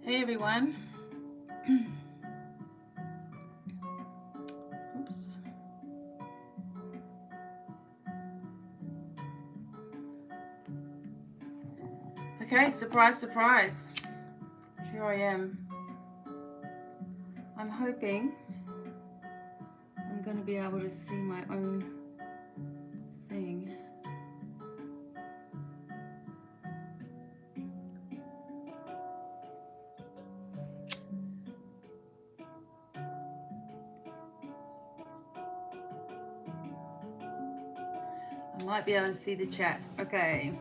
Hey everyone. Oops. Okay, surprise, surprise. Here I am. I'm hoping I'm going to be able to see my own thing. I might be able to see the chat. Okay.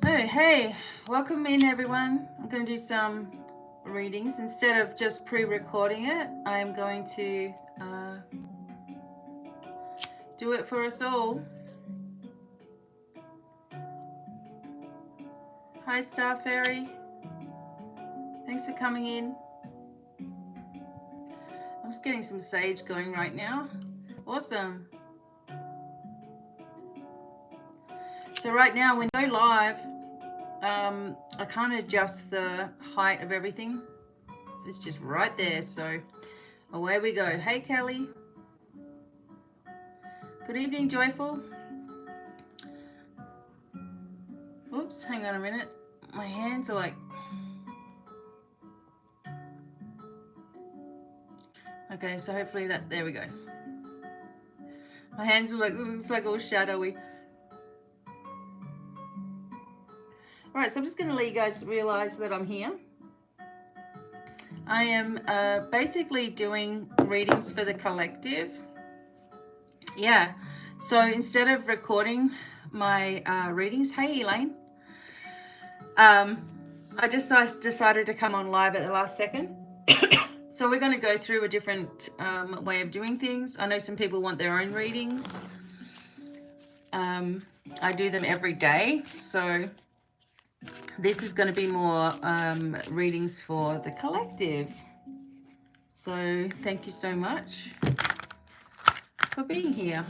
Hey, welcome in everyone. I'm going to do some readings. Instead of just pre-recording it, I'm going to do it for us all. Hi Star Fairy. Thanks for coming in. I'm just getting some sage going right now. Awesome. So right now when I go live, I can't adjust the height of everything. It's just right there. So away we go. Hey Kelly. Good evening, Joyful. Oops, hang on a minute. My hands are like... Okay, so hopefully that... There we go. My hands were like... Looks like all shadowy. Alright, so I'm just going to let you guys realize that I'm here. I am basically doing readings for the collective. Yeah, so instead of recording my readings... Hey Elaine. I just decided to come on live at the last second. So we're going to go through a different way of doing things. I know some people want their own readings. I do them every day. So this is going to be more readings for the collective. So thank you so much for being here.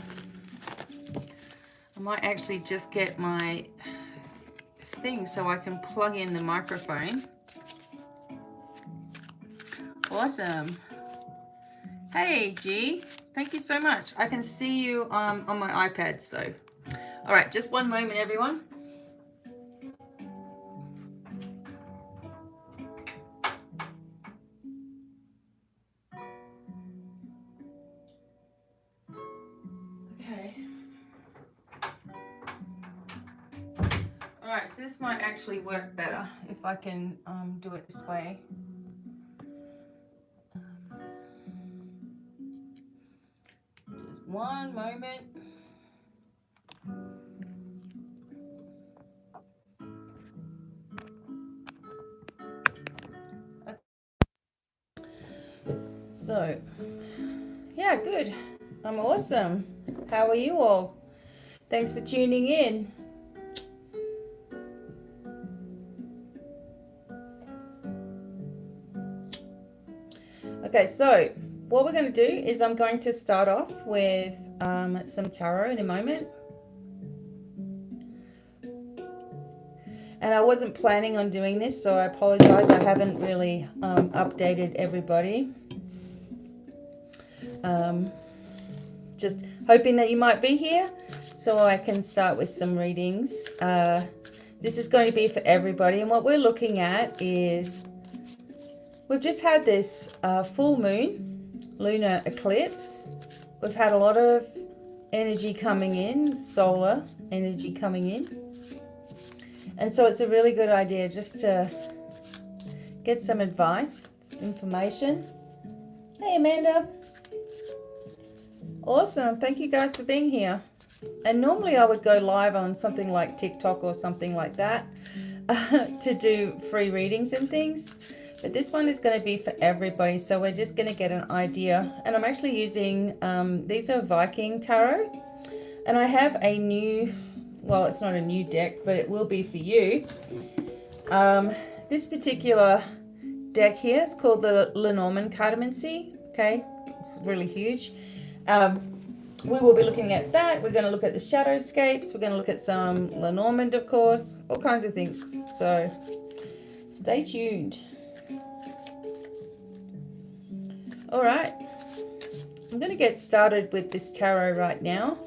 I might actually just get my thing so I can plug in the microphone. Awesome. Hey G, thank you so much. I can see you on my iPad. So all right, just one moment everyone. Okay. All right, so this might actually work better if I can do it this way. Just one moment. Okay. So, yeah, good. I'm awesome. How are you all? Thanks for tuning in. Okay, so what we're going to do is I'm going to start off with some tarot in a moment. And I wasn't planning on doing this, so I apologize. I haven't really updated everybody. Just hoping that you might be here so I can start with some readings. This is going to be for everybody. And what we're looking at is we've just had this full moon, lunar eclipse. We've had a lot of energy coming in, solar energy coming in. And so it's a really good idea just to get some advice, information. Hey, Amanda. Awesome. Thank you guys for being here. And normally I would go live on something like TikTok or something like that to do free readings and things. But this one is going to be for everybody. So we're just going to get an idea. And I'm actually using, these are Viking Tarot. And I have a new... Well, it's not a new deck, but it will be for you. This particular deck here is called the Lenormand Cardomancy. Okay, it's really huge. We will be looking at that. We're going to look at the shadowscapes. We're going to look at some Lenormand, of course, all kinds of things. So Stay tuned. All right. I'm going to get started with this tarot right now.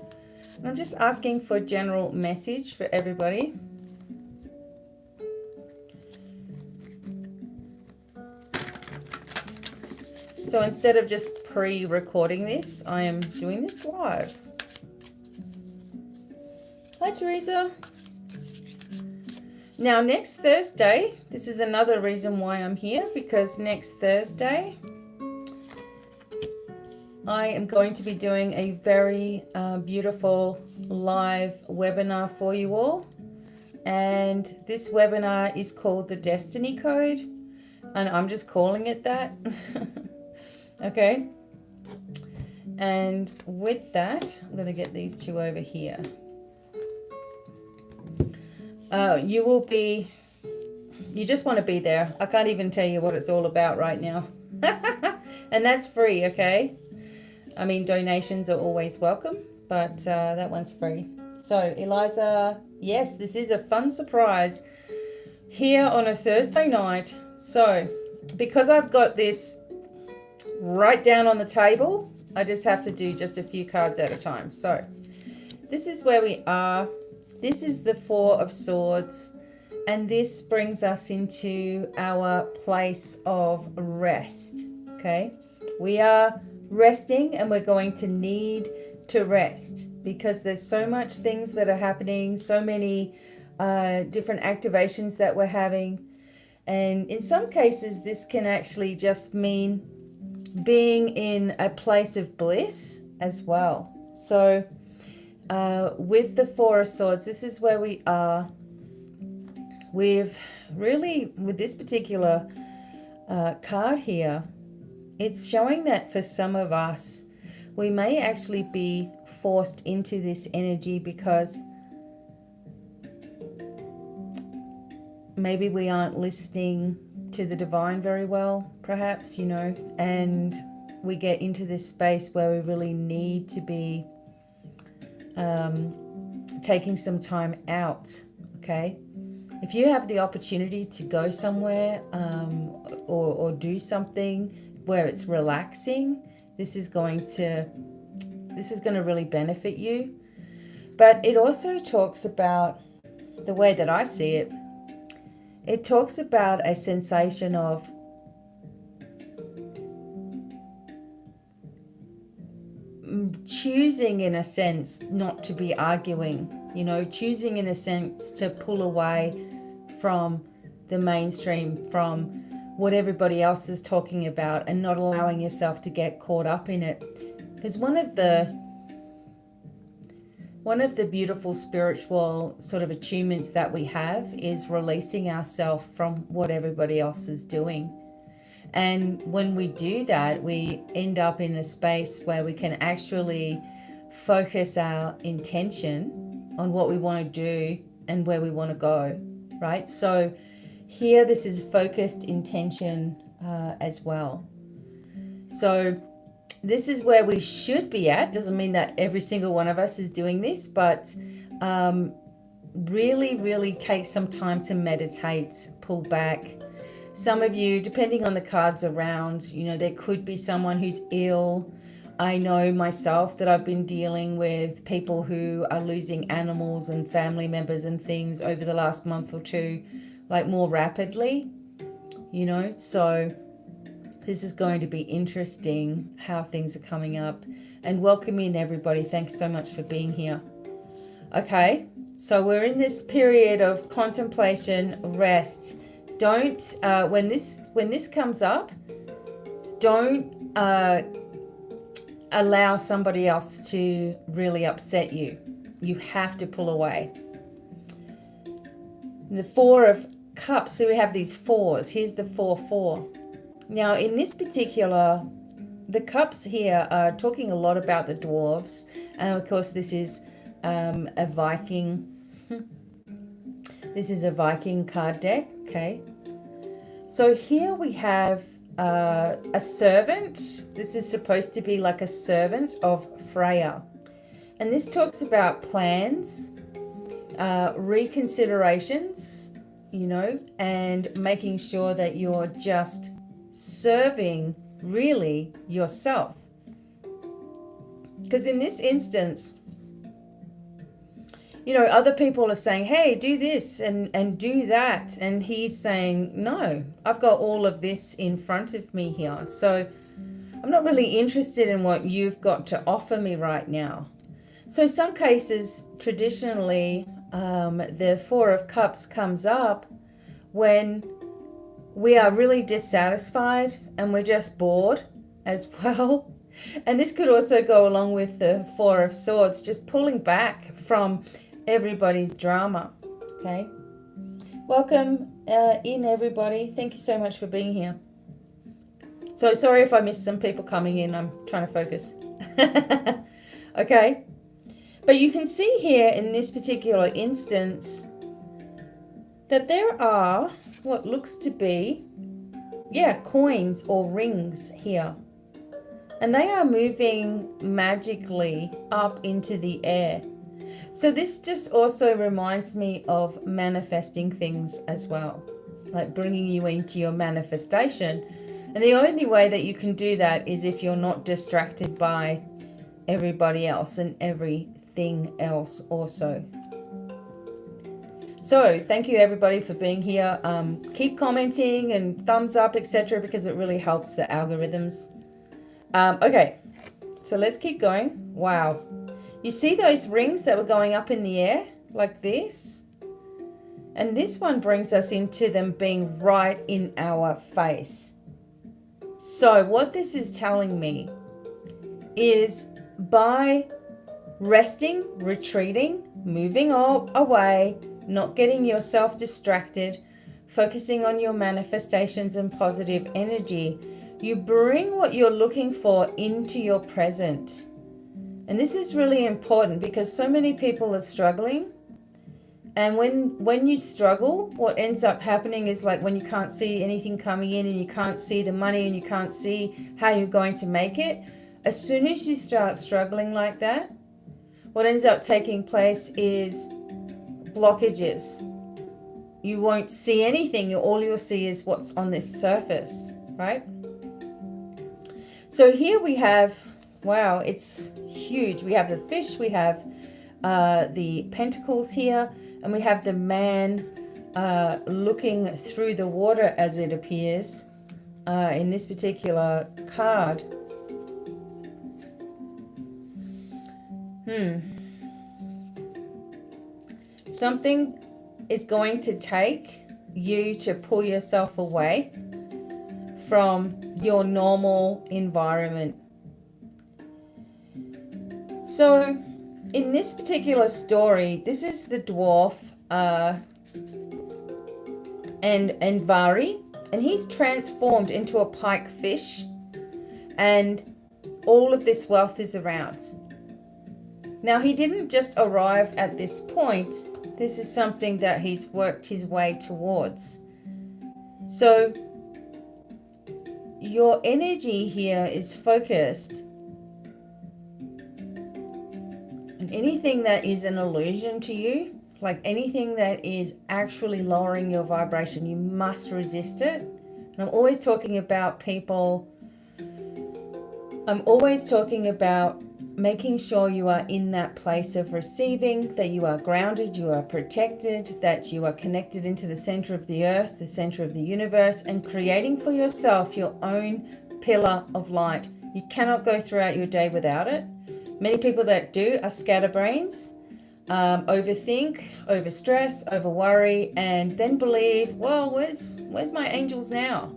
I'm just asking for a general message for everybody. So instead of just pre-recording this, I am doing this live. Hi, Teresa. Now, next Thursday, this is another reason why I'm here, because next Thursday, I am going to be doing a very beautiful live webinar for you all. And this webinar is called the Destiny Code, and I'm just calling it that. Okay. And with that, I'm going to get these two over here. You just want to be there. I can't even tell you what it's all about right now. And that's free, okay? I mean, donations are always welcome, but that one's free. So, Eliza, yes, this is a fun surprise here on a Thursday night. So, because I've got this right down on the table, I just have to do just a few cards at a time. So, this is where we are. This is the Four of Swords, and this brings us into our place of rest, okay? We are resting, and we're going to need to rest because there's so much things that are happening, so many different activations that we're having. And in some cases, this can actually just mean being in a place of bliss as well. So with the Four of Swords, this is where we are. We've really, with this particular card here, it's showing that for some of us, we may actually be forced into this energy because maybe we aren't listening to the divine very well, perhaps, you know, and we get into this space where we really need to be taking some time out, okay? If you have the opportunity to go somewhere or do something where it's relaxing, this is going to really benefit you. But it also talks about, the way that I see it, it talks about a sensation of choosing, in a sense, not to be arguing, you know, choosing in a sense to pull away from the mainstream, from what everybody else is talking about, and not allowing yourself to get caught up in it. Because one of the beautiful spiritual sort of achievements that we have is releasing ourselves from what everybody else is doing. And when we do that, we end up in a space where we can actually focus our intention on what we want to do and where we want to go, right? So here, this is focused intention as well. So this is where we should be at. Doesn't mean that every single one of us is doing this, but really take some time to meditate, pull back. Some of you, depending on the cards around, you know, there could be someone who's ill. I know myself that I've been dealing with people who are losing animals and family members and things over the last month or two, like more rapidly, you know. So this is going to be interesting how things are coming up. And welcome in, everybody. Thanks so much for being here. Okay, so we're in this period of contemplation, rest. Don't, when this comes up, don't allow somebody else to really upset you. You have to pull away. The Four of Cups, so we have these fours. Here's the 4-4. Now, in this particular, the cups here are talking a lot about the dwarves. And of course, this is a Viking. This is a Viking card deck, okay? So here we have a servant. This is supposed to be like a servant of Freya. And this talks about plans, reconsiderations, you know, and making sure that you're just serving really yourself. Because in this instance, you know, other people are saying, hey, do this and do that. And he's saying, no, I've got all of this in front of me here. So I'm not really interested in what you've got to offer me right now. So some cases, traditionally, the Four of Cups comes up when we are really dissatisfied and we're just bored as well. And this could also go along with the Four of Swords, just pulling back from everybody's drama. Okay, welcome in everybody. Thank you so much for being here. So sorry if I missed some people coming in. I'm trying to focus. Okay, but you can see here in this particular instance that there are what looks to be, coins or rings here. And they are moving magically up into the air. So this just also reminds me of manifesting things as well, like bringing you into your manifestation. And the only way that you can do that is if you're not distracted by everybody else and everything else also. So thank you everybody for being here. Keep commenting and thumbs up, etc., because it really helps the algorithms. Okay, so let's keep going. Wow. You see those rings that were going up in the air like this? And this one brings us into them being right in our face. So what this is telling me is by resting, retreating, moving away, not getting yourself distracted, focusing on your manifestations and positive energy, you bring what you're looking for into your present. And this is really important because so many people are struggling. And when you struggle, what ends up happening is like when you can't see anything coming in and you can't see the money and you can't see how you're going to make it, as soon as you start struggling like that, what ends up taking place is blockages. You won't see anything. All you'll see is what's on this surface, right? So here we have, wow, it's huge. We have the fish, we have the pentacles here, and we have the man looking through the water as it appears in this particular card. Something is going to take you to pull yourself away from your normal environment. So in this particular story, this is the dwarf and Vari, and he's transformed into a pike fish, and all of this wealth is around. Now, he didn't just arrive at this point. This is something that he's worked his way towards. So your energy here is focused. And anything that is an illusion to you, like anything that is actually lowering your vibration, you must resist it. And I'm always talking about people. I'm always talking about making sure you are in that place of receiving, that you are grounded, you are protected, that you are connected into the center of the earth, the center of the universe, and creating for yourself your own pillar of light. You cannot go throughout your day without it. Many people that do are scatterbrains, overthink, overstress, overworry, and then believe, well, where's my angels now?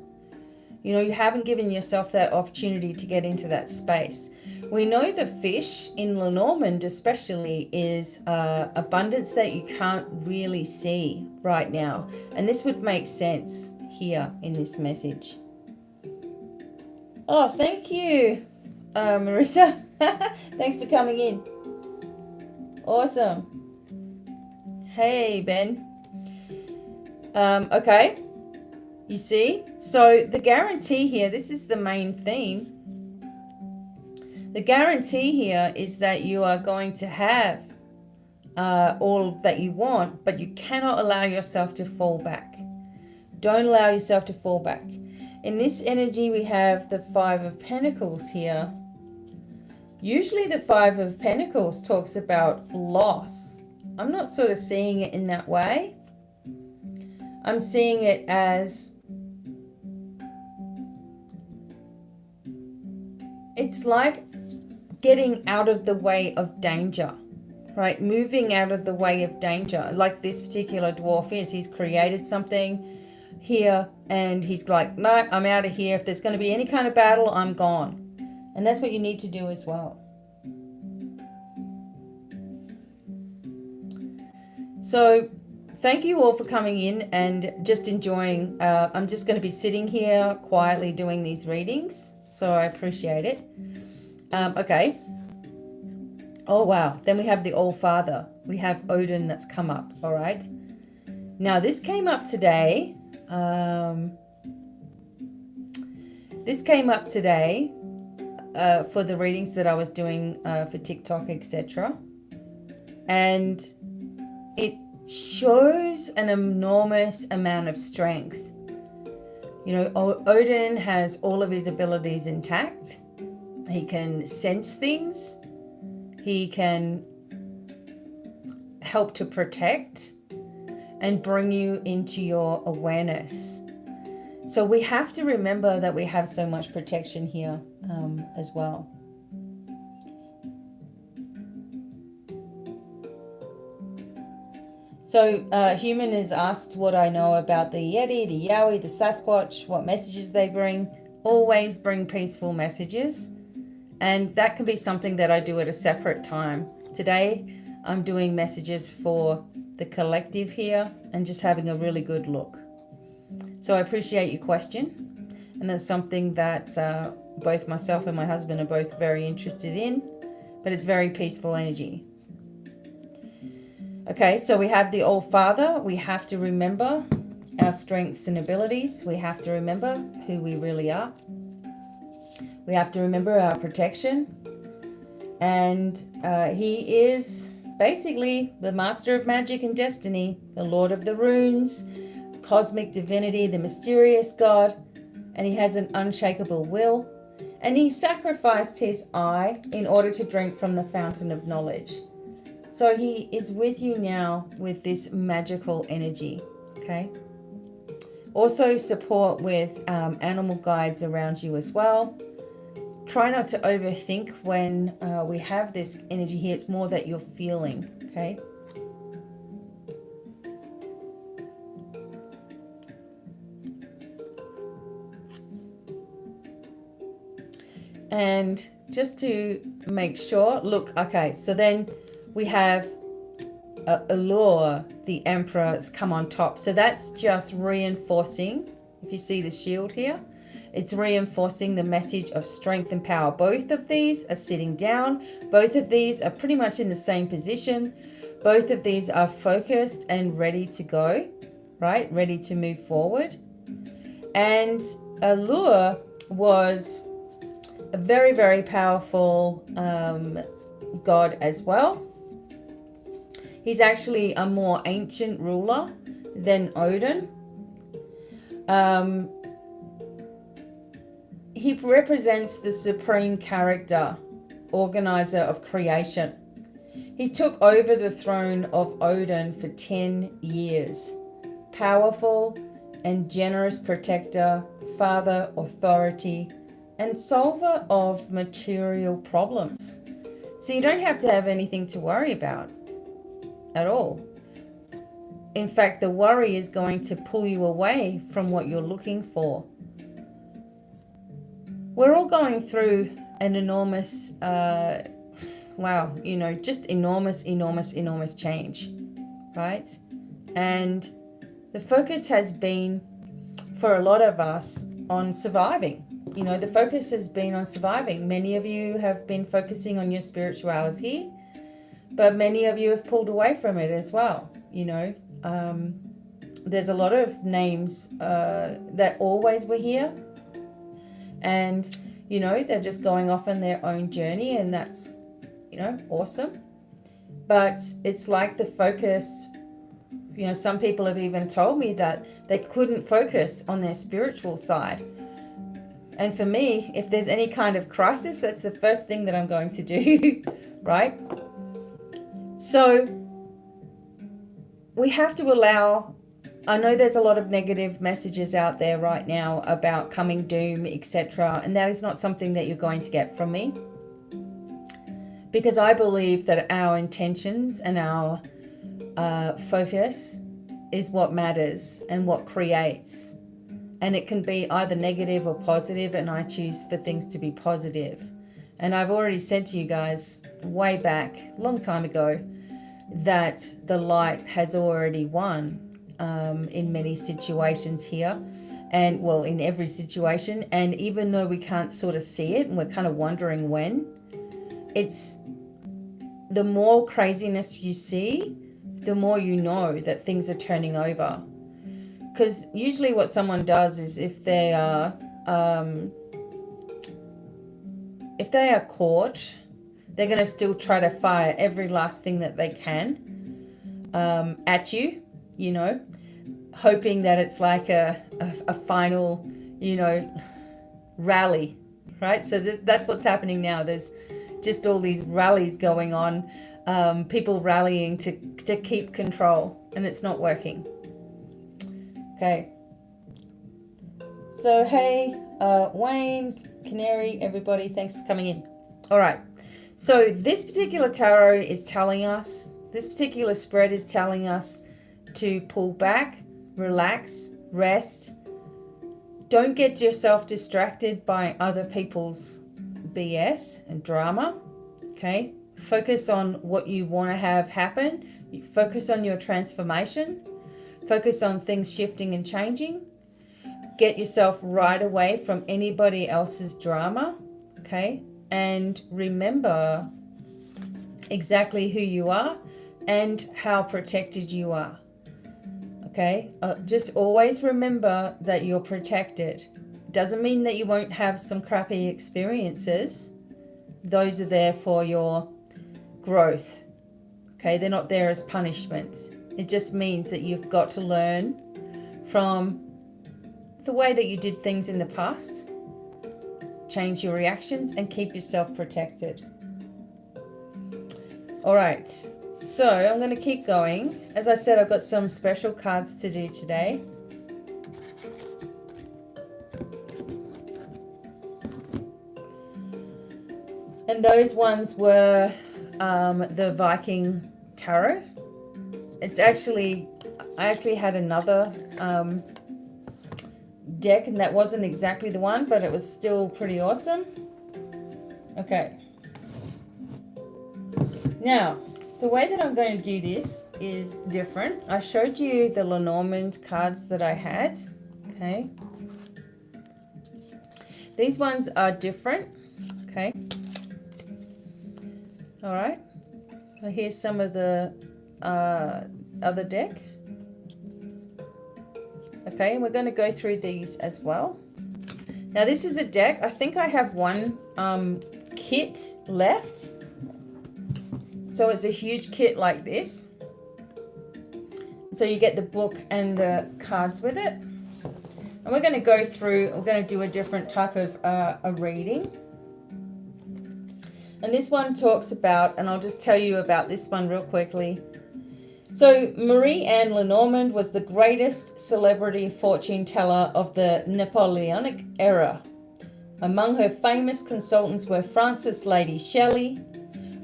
You know, you haven't given yourself that opportunity to get into that space. We know the fish in Lenormand especially is abundance that you can't really see right now. And this would make sense here in this message. Oh, thank you, Marissa. Thanks for coming in. Awesome. Hey, Ben. Okay. You see? So the guarantee here, this is the main theme. The guarantee here is that you are going to have all that you want, but you cannot allow yourself to fall back. Don't allow yourself to fall back. In this energy, we have the Five of Pentacles here. Usually the Five of Pentacles talks about loss. I'm not sort of seeing it in that way. I'm seeing it as it's like getting out of the way of danger, right? Moving out of the way of danger, like this particular dwarf is. He's created something here and he's like, no, I'm out of here. If there's going to be any kind of battle, I'm gone. And that's what you need to do as well. So thank you all for coming in and just enjoying. I'm just going to be sitting here quietly doing these readings. So I appreciate it. Okay. Oh, wow. Then we have the All-Father. We have Odin that's come up. All right. Now, this came up today. This came up today for the readings that I was doing for TikTok, etc. And it shows an enormous amount of strength. You know, Odin has all of his abilities intact. He can sense things. He can help to protect and bring you into your awareness. So we have to remember that we have so much protection here as well. So Human is asked what I know about the Yeti, the Yowie, the Sasquatch, what messages they bring. Always bring peaceful messages. And that can be something that I do at a separate time. Today, I'm doing messages for the collective here and just having a really good look. So I appreciate your question. And that's something that both myself and my husband are both very interested in. But it's very peaceful energy. Okay, so we have the All-Father. We have to remember our strengths and abilities. We have to remember who we really are. We have to remember our protection. And he is basically the master of magic and destiny, the Lord of the runes, cosmic divinity, the mysterious God. And he has an unshakable will. And he sacrificed his eye in order to drink from the fountain of knowledge. So he is with you now with this magical energy, okay? Also support with animal guides around you as well. Try not to overthink when we have this energy here. It's more that you're feeling, okay? And just to make sure, look, okay, so then we have Allure, the Emperor, has come on top. So that's just reinforcing, if you see the shield here, it's reinforcing the message of strength and power. Both of these are sitting down. Both of these are pretty much in the same position. Both of these are focused and ready to go, right? Ready to move forward. And Allure was a very, very powerful god as well. He's actually a more ancient ruler than Odin. He represents the supreme character, organizer of creation. He took over the throne of Odin for 10 years. Powerful and generous protector, father, authority, and solver of material problems. So you don't have to have anything to worry about at all. In fact, the worry is going to pull you away from what you're looking for. We're all going through an enormous, just enormous change, right? And the focus has been, for a lot of us, on surviving. You know, the focus has been on surviving. Many of you have been focusing on your spirituality, but many of you have pulled away from it as well. You know, there's a lot of names that always were here, and, you know, they're just going off on their own journey, and that's, you know, awesome. but it's like the focus, you know, some people have even told me that they couldn't focus on their spiritual side. And for me, if there's any kind of crisis, that's the first thing that I'm going to do, right? So we have to allow, I know there's a lot of negative messages out there right now about coming doom, etc. And that is not something that you're going to get from me. Because I believe that our intentions and our focus is what matters and what creates. And it can be either negative or positive, and I choose for things to be positive. And I've already said to you guys way back, long time ago, that the light has already won in many situations here. And well, in every situation. And even though we can't sort of see it and we're kind of wondering when, it's the more craziness you see, the more you know that things are turning over. Because usually what someone does is if they are caught, they're going to still try to fire every last thing that they can at you, you know, hoping that it's like a final, you know, rally, right? So that's what's happening now. There's just all these rallies going on, people rallying to keep control, and it's not working. Okay. So, hey, Wayne, Canary, everybody, thanks for coming in. All right. So this particular tarot is telling us, this particular spread is telling us to pull back, relax, rest. Don't get yourself distracted by other people's BS and drama. Okay. Focus on what you want to have happen. Focus on your transformation. Focus on things shifting and changing. Get yourself right away from anybody else's drama, okay? And remember exactly who you are and how protected you are, okay? Just always remember that you're protected. Doesn't mean that you won't have some crappy experiences. Those are there for your growth, okay? They're not there as punishments. It just means that you've got to learn from the way that you did things in the past, change your reactions, and keep yourself protected. All right, so I'm going to keep going. As I said, I've got some special cards to do today. And those ones were the Viking Tarot. It's actually, I actually had another deck, and that wasn't exactly the one, but it was still pretty awesome. Okay. Now, the way that I'm going to do this is different. I showed you the Lenormand cards that I had. Okay. These ones are different. Okay. All right. So here's some of the other deck. Okay, and we're going to go through these as well. Now this is a deck. I think I have one kit left. So it's a huge kit like this. So you get the book and the cards with it. And we're going to go through, we're going to do a different type of a reading. And this one talks about, and I'll just tell you about this one real quickly. So Marie-Anne Lenormand was the greatest celebrity fortune teller of the Napoleonic era. Among her famous consultants were Frances Lady Shelley,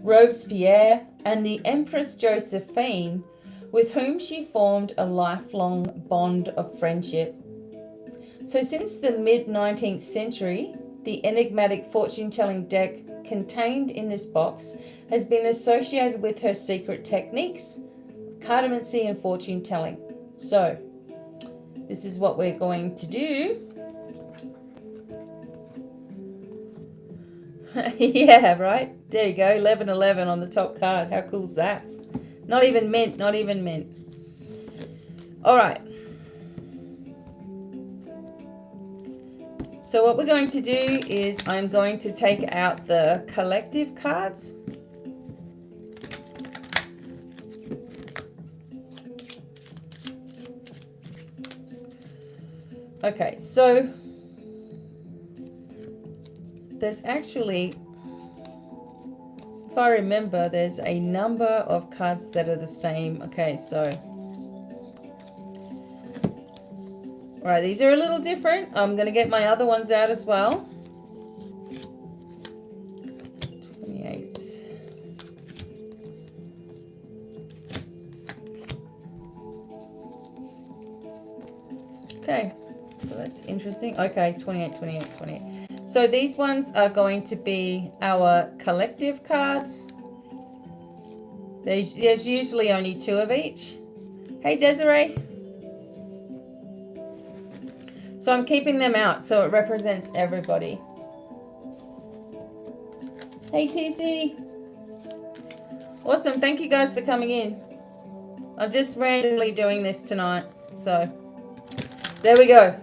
Robespierre, and the Empress Josephine, with whom she formed a lifelong bond of friendship. So since the mid-19th century, the enigmatic fortune-telling deck contained in this box has been associated with her secret techniques, Cardomancy, and fortune telling. So this is what we're going to do. Yeah, right. There you go. 1111 on the top card. How cool is that? Not even mint. Not even mint. All right. So what we're going to do is I'm going to take out the collective cards. Okay, so there's actually, if I remember, there's a number of cards that are the same. Okay, so, all right, these are a little different. I'm going to get my other ones out as well. 28. Okay, so that's interesting. Okay, 28, 28, 28. So these ones are going to be our collective cards. There's usually only 2 of each. Hey, Desiree. So I'm keeping them out so it represents everybody. Hey, TC. Awesome. Thank you guys for coming in. I'm just randomly doing this tonight. So there we go.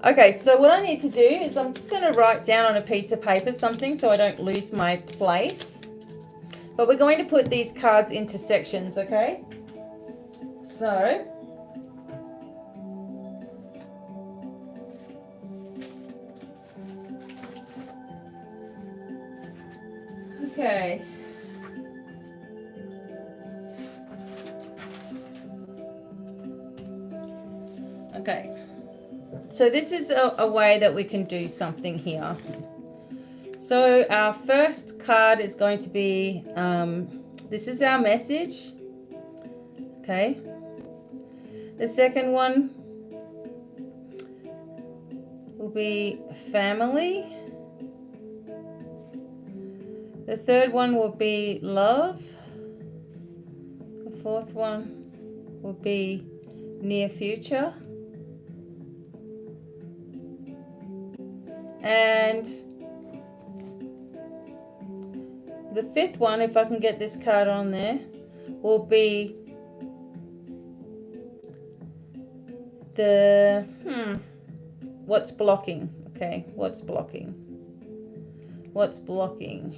Okay, so what I need to do is I'm just going to write down on a piece of paper something so I don't lose my place. But we're going to put these cards into sections, okay? So, okay. Okay. So this is a way that we can do something here. So our first card is going to be, this is our message. Okay. The second one will be family. The third one will be love. The fourth one will be near future. And the fifth one, if I can get this card on there, will be the, what's blocking? Okay, what's blocking? What's blocking?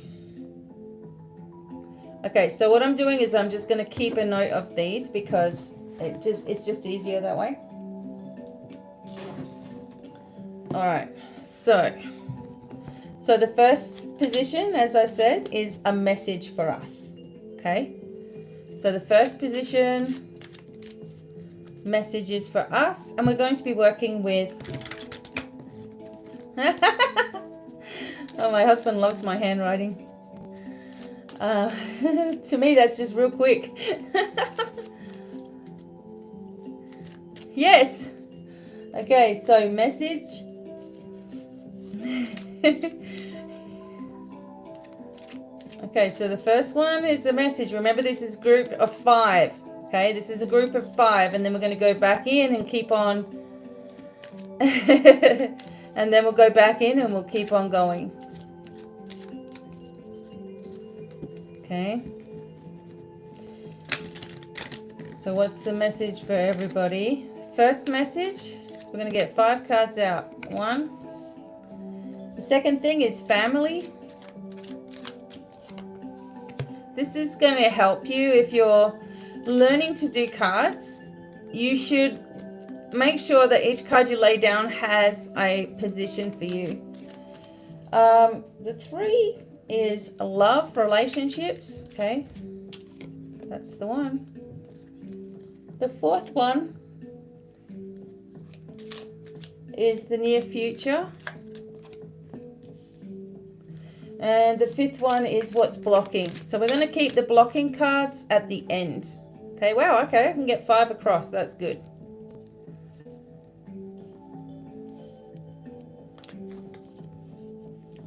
Okay, so what I'm doing is I'm just going to keep a note of these because it's just easier that way. All right, so the first position, as I said, is a message for us. Okay, so the first position, message is for us, and we're going to be working with. Oh, my husband loves my handwriting. To me, that's just real quick. Yes. Okay, so message. Okay, so the first one is the message. Remember, this is a group of 5. Okay, this is a group of 5, and then we're going to go back in and keep on. And then we'll go back in and we'll keep on going. Okay. So what's the message for everybody? First message, so we're going to get 5 cards out. 1. The second thing is family. This is going to help you if you're learning to do cards. You should make sure that each card you lay down has a position for you. The 3 is love, relationships. Okay, that's the one. The 4th one is the near future. And the 5th one is what's blocking. So we're going to keep the blocking cards at the end. Okay, wow, okay, I can get 5 across. That's good.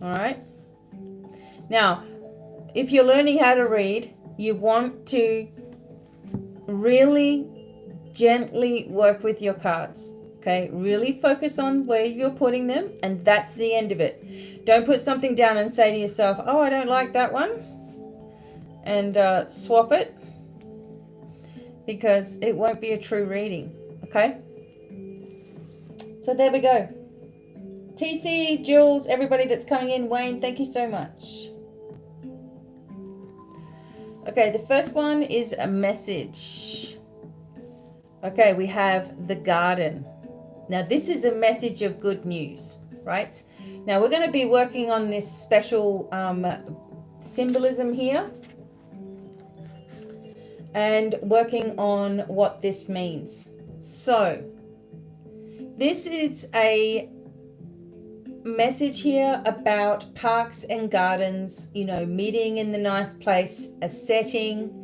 All right. Now, if you're learning how to read, you want to really gently work with your cards. Okay, really focus on where you're putting them, and that's the end of it. Don't put something down and say to yourself, oh, I don't like that one, and swap it, because it won't be a true reading. Okay, so there we go. TC, Jules, everybody that's coming in, Wayne, thank you so much. Okay, the first one is a message. Okay, we have the garden. Now this is a message of good news, right? Now we're going to be working on this special symbolism here and working on what this means. So this is a message here about parks and gardens, you know, meeting in the nice place, a setting.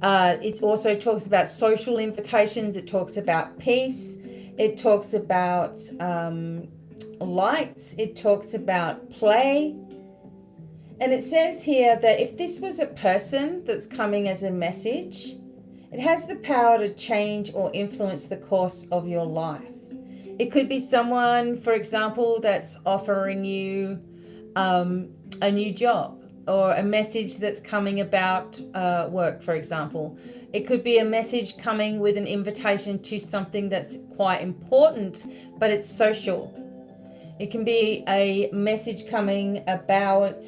It also talks about social invitations. It talks about peace. It talks about light. It talks about play. And it says here that if this was a person that's coming as a message, it has the power to change or influence the course of your life. It could be someone, for example, that's offering you a new job, or a message that's coming about work, for example. It could be a message coming with an invitation to something that's quite important, but it's social. It can be a message coming about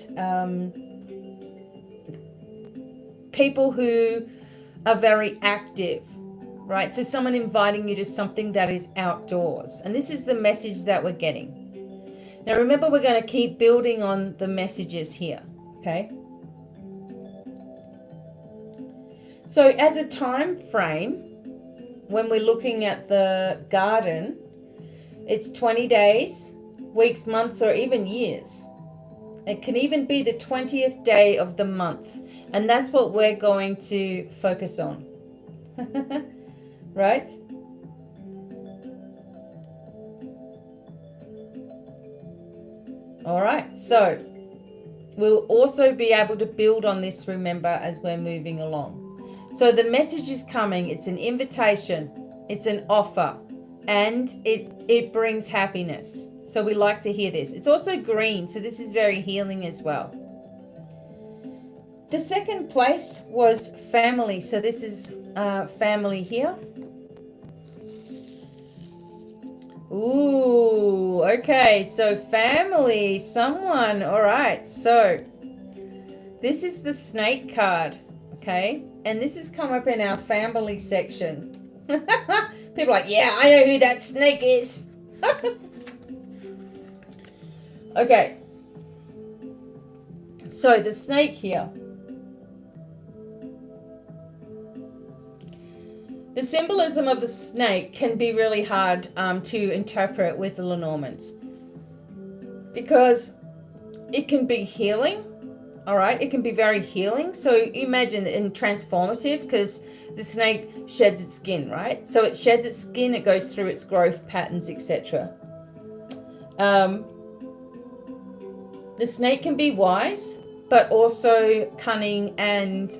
people who are very active, right? So someone inviting you to something that is outdoors. And this is the message that we're getting. Now remember, we're going to keep building on the messages here, okay? So as a time frame, when we're looking at the garden, it's 20 days, weeks, months, or even years. It can even be the 20th day of the month. And that's what we're going to focus on. Right? All right. So we'll also be able to build on this, remember, as we're moving along. So the message is coming. It's an invitation. It's an offer. And it brings happiness. So we like to hear this. It's also green, so this is very healing as well. The second place was family. So this is family here. Ooh, okay. So family, someone. All right. So this is the snake card, okay? And this has come up in our family section. People are like, yeah, I know who that snake is. Okay. So the snake here. The symbolism of the snake can be really hard to interpret with the Lenormands, because it can be healing, all right? It can be very healing. So imagine in transformative, because the snake sheds its skin, right? So it sheds its skin, it goes through its growth patterns, etc. The snake can be wise, but also cunning and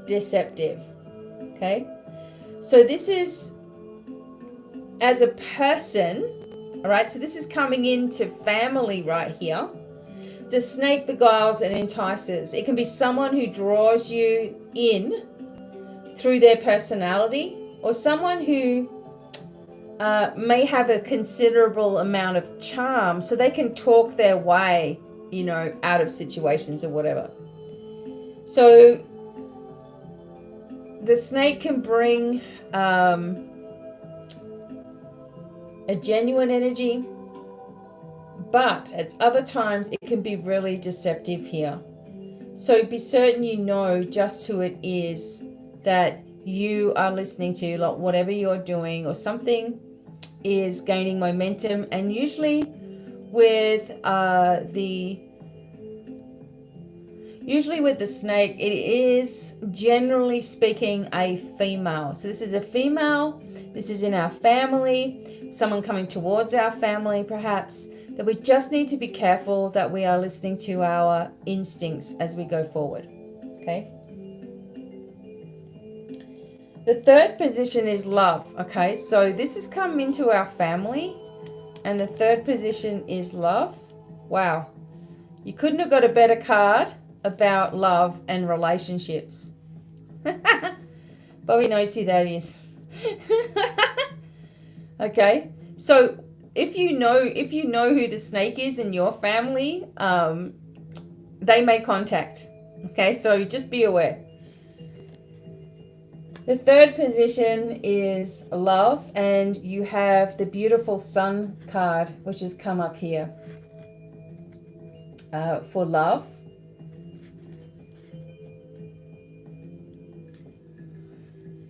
deceptive, okay? So this is as a person, all right? So this is coming into family right here. The snake beguiles and entices. It can be someone who draws you in through their personality, or someone who may have a considerable amount of charm, so they can talk their way, you know, out of situations or whatever. So the snake can bring a genuine energy, but at other times it can be really deceptive here. So be certain you know just who it is that you are listening to, like whatever you're doing, or something is gaining momentum. And usually with the snake, it is generally speaking a female. So this is a female. This is in our family, someone coming towards our family perhaps, that we just need to be careful that we are listening to our instincts as we go forward, okay? The third position is love, okay? So this has come into our family, and the third position is love. Wow. You couldn't have got a better card about love and relationships. Bobby knows who that is. Okay, so if you know who the snake is in your family, they may contact. Okay, so just be aware. The third position is love, and you have the beautiful Sun card, which has come up here for love.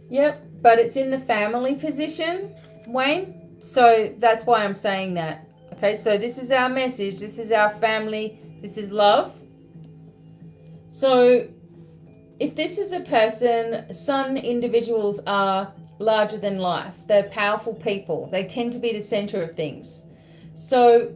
Yep, but it's in the family position, Wayne. So that's why I'm saying that. Okay, so this is our message. This is our family. This is love. So if this is a person, Sun individuals are larger than life. They're powerful people. They tend to be the center of things. So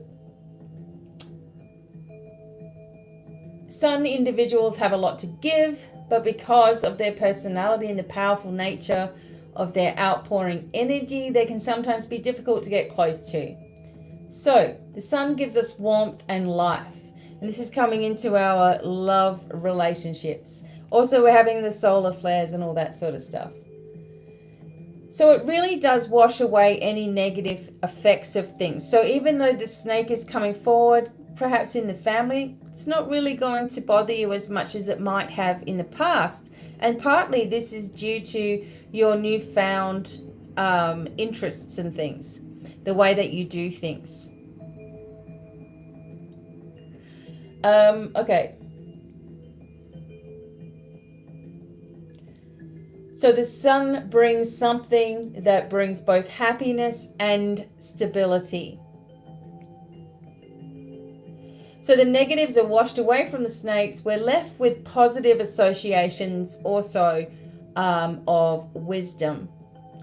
Sun individuals have a lot to give, but because of their personality and the powerful nature of their outpouring energy, they can sometimes be difficult to get close to. So the Sun gives us warmth and life, and this is coming into our love relationships. Also, we're having the solar flares and all that sort of stuff. So it really does wash away any negative effects of things. So even though the snake is coming forward, perhaps in the family, it's not really going to bother you as much as it might have in the past. And partly this is due to your newfound interests and things, the way that you do things. Okay. So the Sun brings something that brings both happiness and stability. So the negatives are washed away from the snakes. We're left with positive associations also of wisdom.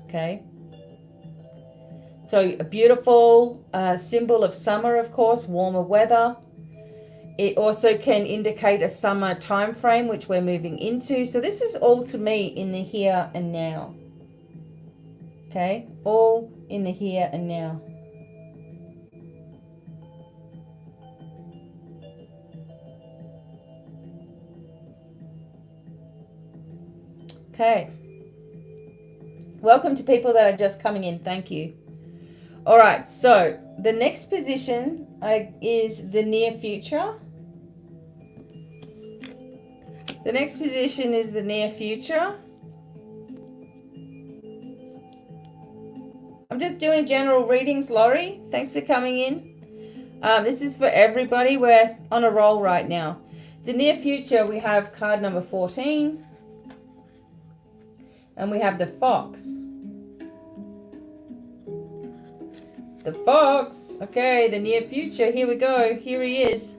Okay. So a beautiful symbol of summer, of course, warmer weather. It also can indicate a summer time frame, which we're moving into. So this is all to me in the here and now. Okay, all in the here and now. Okay. Welcome to people that are just coming in. Thank you. All right, so the next position is the near future. The next position is the near future. I'm just doing general readings, Laurie. Thanks for coming in. This is for everybody. We're on a roll right now. The near future, we have card number 14. And we have the fox. The fox. Okay, the near future. Here we go. Here he is.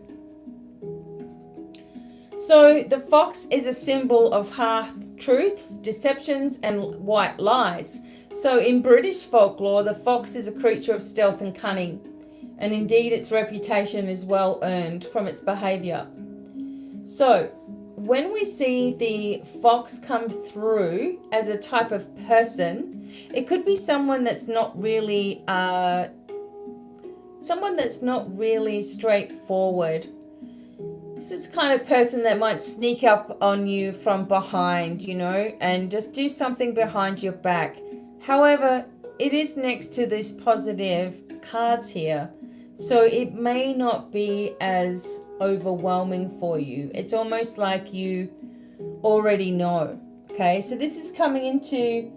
So the fox is a symbol of half truths, deceptions, and white lies. So in British folklore, the fox is a creature of stealth and cunning. And indeed, its reputation is well earned from its behavior. So when we see the fox come through as a type of person, it could be someone that's not really straightforward. This is the kind of person that might sneak up on you from behind, you know, and just do something behind your back. However, it is next to these positive cards here, so it may not be as overwhelming for you. It's almost like you already know. Okay, so this is coming into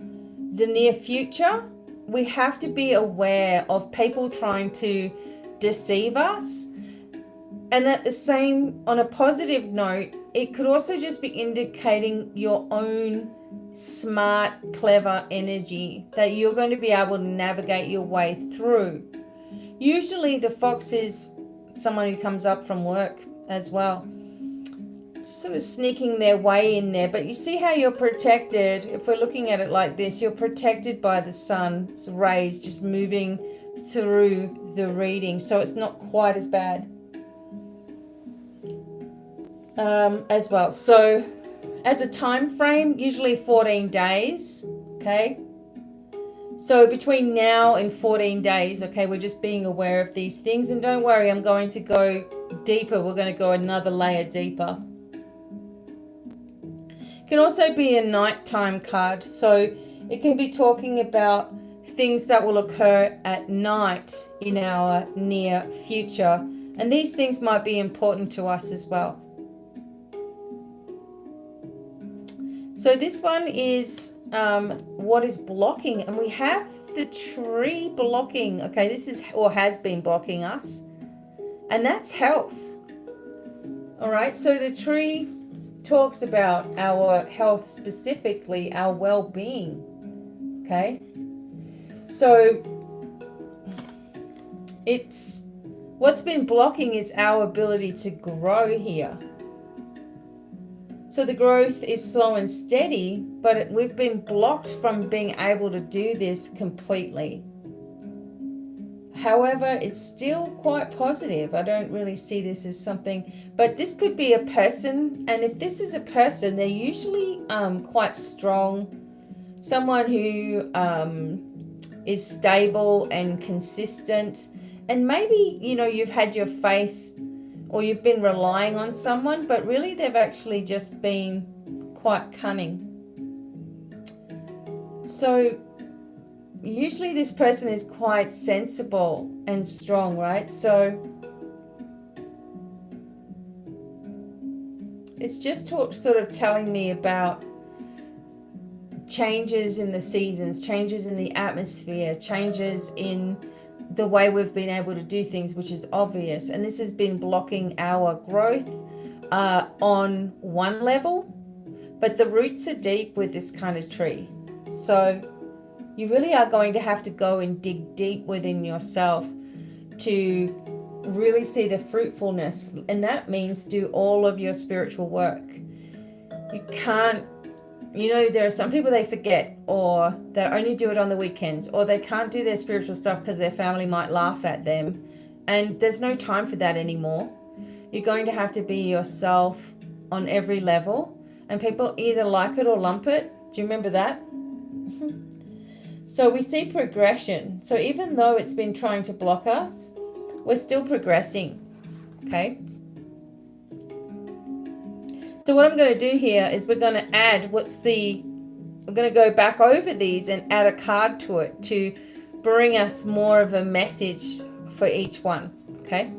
the near future. We have to be aware of people trying to deceive us. And at the same, on a positive note, it could also just be indicating your own smart, clever energy that you're going to be able to navigate your way through. Usually the fox is someone who comes up from work as well, sort of sneaking their way in there. But you see how you're protected. If we're looking at it like this, you're protected by the sun's rays just moving through the reading, so it's not quite as bad as well. So as a time frame, usually 14 days. Okay, so between now and 14 days, okay, we're just being aware of these things. And don't worry, I'm going to go deeper. We're going to go another layer deeper. It can also be a nighttime card. So it can be talking about things that will occur at night in our near future. And these things might be important to us as well. So this one is what is blocking, and we have the tree blocking. Okay, this is or has been blocking us, and that's health. All right, so the tree talks about our health, specifically our well-being. Okay, so it's what's been blocking is our ability to grow here. So the growth is slow and steady, but we've been blocked from being able to do this completely. However, it's still quite positive. I don't really see this as something, but this could be a person. And if this is a person, they're usually quite strong. Someone who is stable and consistent. And maybe, you know, you've had your faith or you've been relying on someone, but really they've actually just been quite cunning. So usually this person is quite sensible and strong, right? So it's just sort of telling me about changes in the seasons, changes in the atmosphere, changes in the way we've been able to do things, which is obvious. And this has been blocking our growth on one level, but the roots are deep with this kind of tree. So you really are going to have to go and dig deep within yourself to really see the fruitfulness. And that means do all of your spiritual work. You can't, you know, there are some people they forget, or they only do it on the weekends, or they can't do their spiritual stuff because their family might laugh at them. And there's no time for that anymore. You're going to have to be yourself on every level. And people either like it or lump it. Do you remember that? So we see progression. So even though it's been trying to block us, we're still progressing. Okay? So what I'm going to do here is we're going to add we're going to go back over these and add a card to it to bring us more of a message for each one. Okay.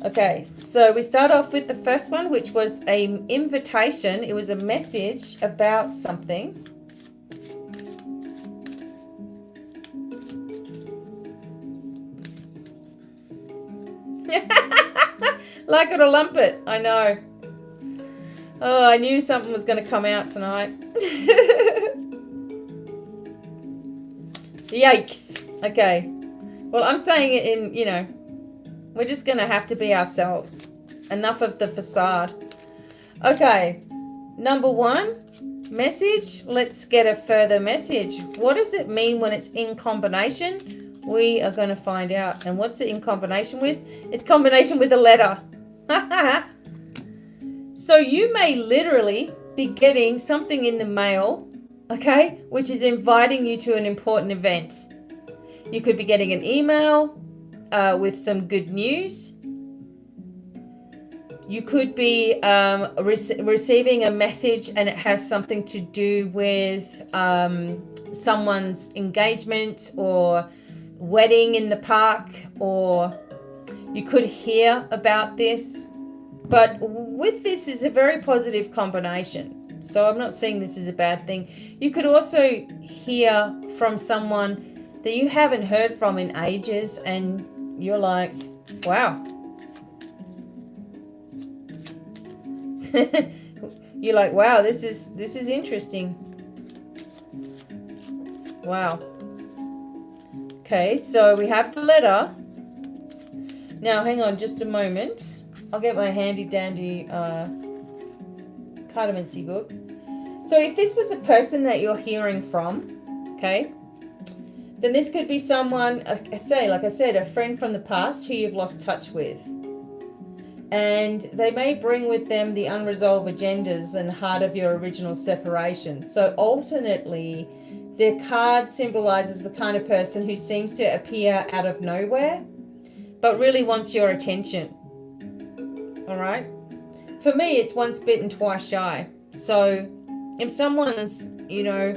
Okay, so we start off with the first one, which was an invitation. It was a message about something. Like it or lump it, I know. Oh, I knew something was going to come out tonight. Yikes. Okay. Well, I'm saying it in, you know, we're just going to have to be ourselves. Enough of the facade. Okay. Number one, message. Let's get a further message. What does it mean when it's in combination? We are going to find out. And what's it in combination with? It's combination with a letter. So you may literally be getting something in the mail, okay, which is inviting you to an important event. You could be getting an email with some good news. You could be receiving a message and it has something to do with someone's engagement or wedding in the park, or you could hear about this. But with this is a very positive combination. So I'm not saying this is a bad thing. You could also hear from someone that you haven't heard from in ages and you're like, wow. You're like, wow, this is interesting. Wow. Okay, so we have the letter. Now, hang on just a moment. I'll get my handy dandy Cardomancy book. So if this was a person that you're hearing from, okay, then this could be someone, like I said, a friend from the past who you've lost touch with. And they may bring with them the unresolved agendas and heart of your original separation. So alternately, the card symbolizes the kind of person who seems to appear out of nowhere, but really wants your attention. All right? For me, it's once bitten, twice shy. So if someone's, you know,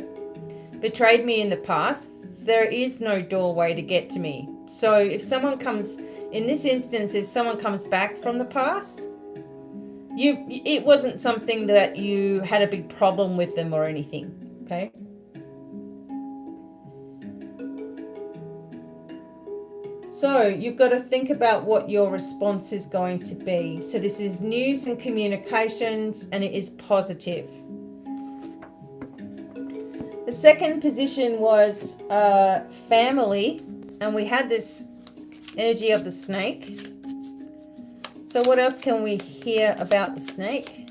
betrayed me in the past, there is no doorway to get to me. So if someone comes, in this instance, if someone comes back from the past, it wasn't something that you had a big problem with them or anything. Okay. So you've got to think about what your response is going to be. So this is news and communications, and it is positive. The second position was family, and we had this energy of the snake. So what else can we hear about the snake?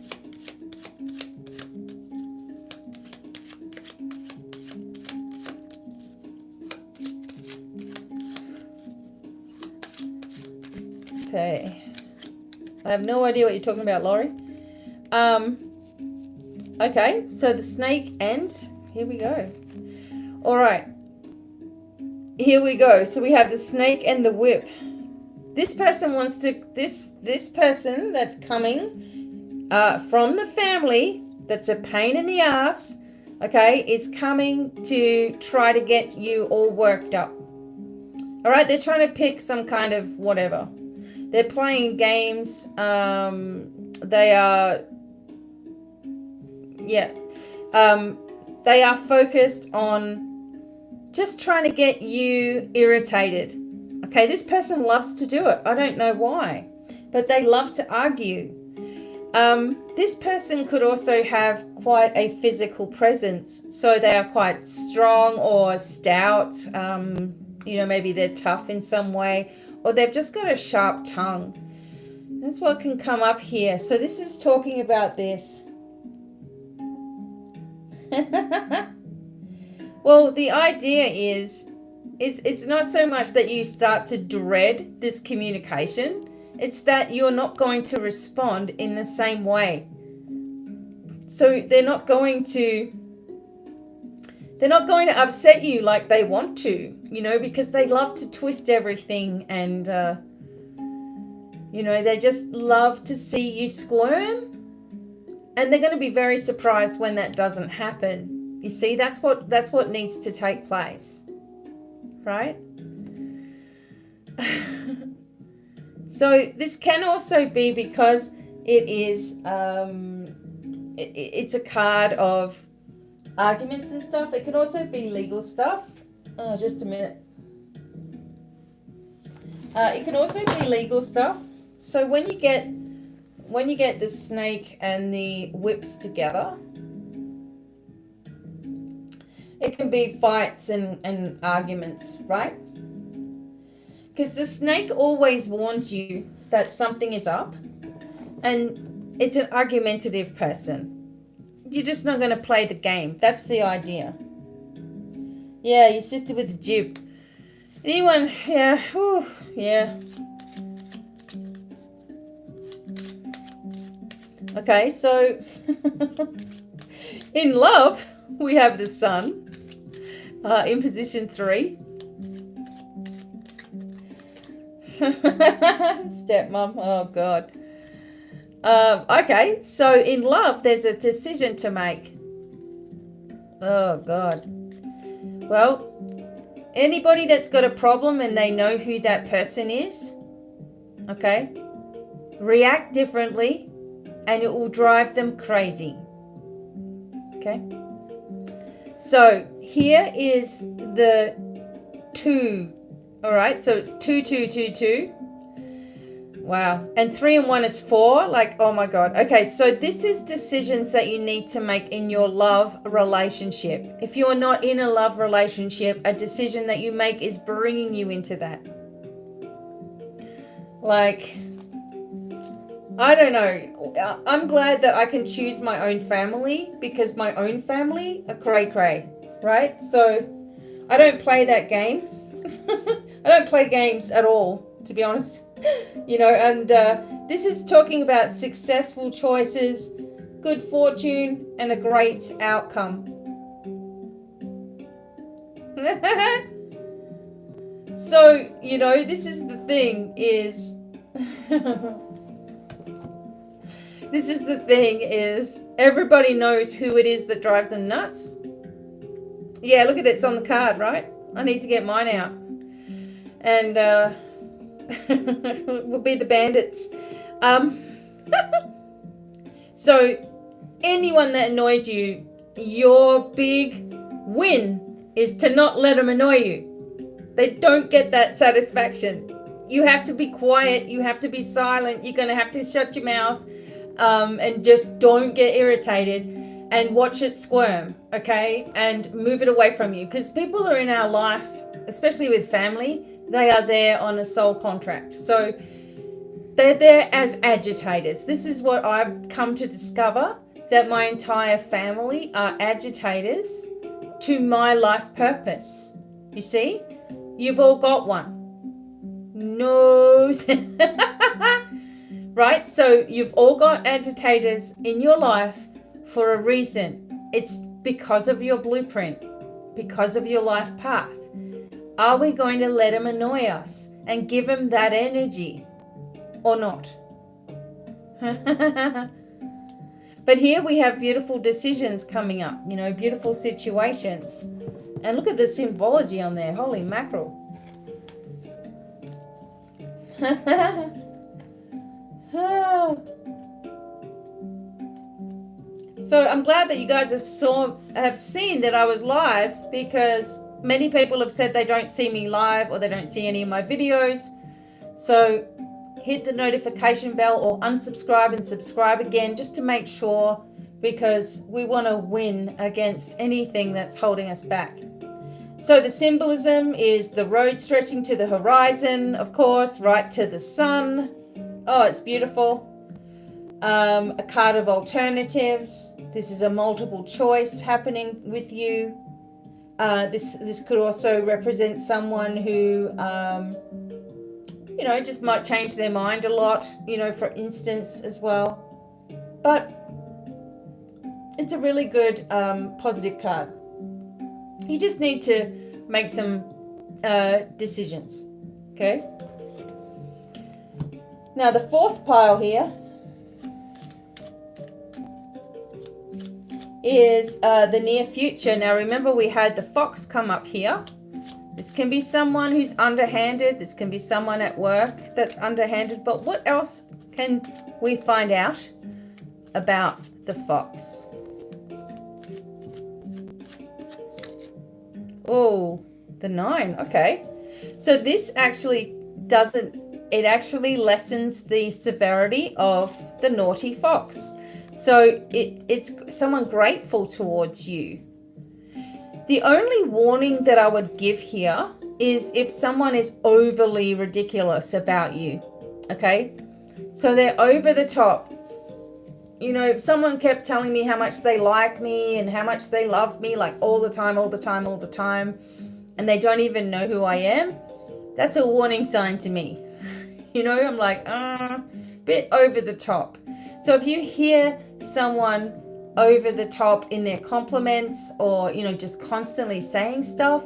Okay. I have no idea what you're talking about, Laurie. Okay, so the snake and here we go. All right. Here we go. So we have the snake and the whip. This person wants to, this person that's coming from the family, that's a pain in the ass, okay, is coming to try to get you all worked up. All right, they're trying to pick some kind of whatever. They're playing games. They are, yeah. They are focused on just trying to get you irritated. Okay, this person loves to do it. I don't know why, but they love to argue. This person could also have quite a physical presence. So they are quite strong or stout. Maybe they're tough in some way, or they've just got a sharp tongue. That's what can come up here. So this is talking about this. Well, the idea is, it's not so much that you start to dread this communication. It's that you're not going to respond in the same way. So they're not going to upset you like they want to, because they love to twist everything, and they just love to see you squirm, and they're going to be very surprised when that doesn't happen. You see, that's what needs to take place, right? So this can also be because it is it's a card of arguments and stuff. It could also be legal stuff. Oh, just a minute. It can also be legal stuff. So when you get the snake and the whips together, it can be fights and arguments, right? Because the snake always warns you that something is up, and it's an argumentative person. You're just not going to play the game. That's the idea. Yeah, your sister with the jib. Anyone? Yeah. Whew, yeah. Okay, so in love, we have the sun in position 3. Stepmom, oh God. Okay, so in love, there's a decision to make. Oh God. Well, anybody that's got a problem and they know who that person is, okay, react differently and it will drive them crazy. Okay. So here is the 2. All right, so it's 2, 2, 2, 2. Wow. And 3 and 1 is 4. Like, oh my God. Okay, so this is decisions that you need to make in your love relationship. If you're not in a love relationship, a decision that you make is bringing you into that. Like, I don't know. I'm glad that I can choose my own family, because my own family are cray-cray, right? So I don't play that game. I don't play games at all, to be honest. And this is talking about successful choices, good fortune, and a great outcome. So, this is the thing is... This is the thing is, everybody knows who it is that drives them nuts. Yeah, look at it. It's on the card, right? I need to get mine out. And we'll be the bandits. So anyone that annoys you, your big win is to not let them annoy you. They don't get that satisfaction. You have to be quiet. You have to be silent. You're going to have to shut your mouth and just don't get irritated and watch it squirm, okay? And move it away from you, because people are in our life, especially with family, they are there on a soul contract. So they're there as agitators. This is what I've come to discover, that my entire family are agitators to my life purpose. You see? You've all got one. No. Right? So you've all got agitators in your life for a reason. It's because of your blueprint, because of your life path. Are we going to let them annoy us and give them that energy or not? But here we have beautiful decisions coming up, you know, beautiful situations. And look at the symbology on there. Holy mackerel. So I'm glad that you guys have seen that I was live, because many people have said they don't see me live or they don't see any of my videos. So hit the notification bell or unsubscribe and subscribe again, just to make sure, because we want to win against anything that's holding us back. So the symbolism is the road stretching to the horizon, of course, right to the sun. Oh, it's beautiful. A card of alternatives. This is a multiple choice happening with you. This could also represent someone who, you know, just might change their mind a lot, you know, for instance, as well. But it's a really good positive card. You just need to make some decisions, okay? Now the fourth pile here is the near future. Now remember, we had the fox come up here. This can be someone who's underhanded. This can be someone at work that's underhanded. But what else can we find out about the fox? Oh, the 9. Okay. So this actually it actually lessens the severity of the naughty fox. So it's someone grateful towards you. The only warning that I would give here is if someone is overly ridiculous about you, okay? So they're over the top. You know, if someone kept telling me how much they like me and how much they love me, like all the time, and they don't even know who I am, that's a warning sign to me. You know, I'm like, bit over the top. So if you hear someone over the top in their compliments, or, you know, just constantly saying stuff,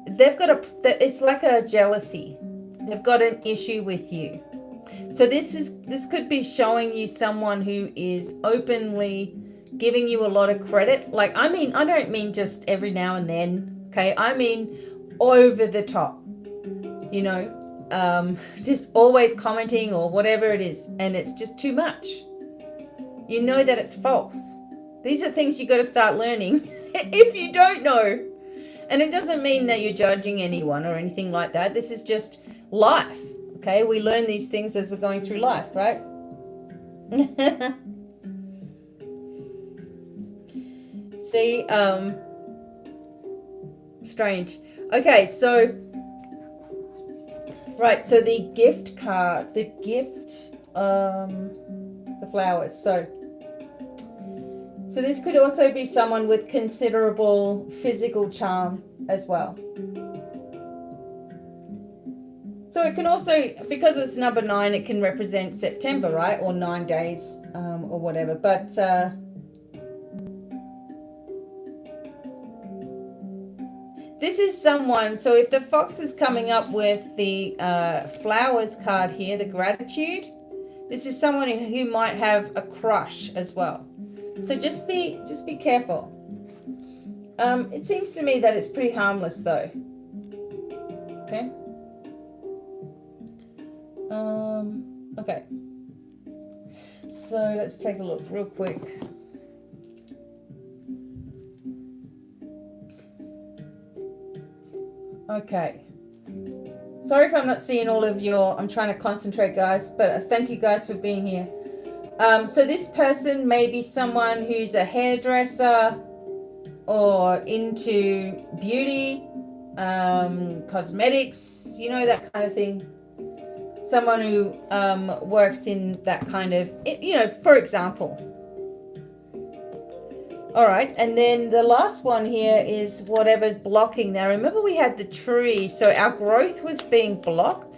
it's like a jealousy. They've got an issue with you. So this could be showing you someone who is openly giving you a lot of credit. Like, I don't mean just every now and then, okay? I mean over the top, you know, just always commenting or whatever it is, and it's just too much. You know that it's false. These are things you got to start learning if you don't know. And it doesn't mean that you're judging anyone or anything like that. This is just life, okay? We learn these things as we're going through life, right? See, strange. Okay, so, right, so the gift card, the flowers. So this could also be someone with considerable physical charm as well. So it can also, because it's number 9, it can represent September, right? Or 9 days, or whatever. But this is someone, so if the fox is coming up with the flowers card here, the gratitude, this is someone who might have a crush as well. So just be careful. It seems to me that it's pretty harmless though. Okay. Okay. So let's take a look real quick. Okay. Sorry if I'm not seeing all of your, I'm trying to concentrate, guys, but thank you guys for being here. So this person may be someone who's a hairdresser or into beauty, cosmetics, you know, that kind of thing. Someone who works in that kind of, you know, for example. All right, and then the last one here is whatever's blocking. Now, remember we had the tree, so our growth was being blocked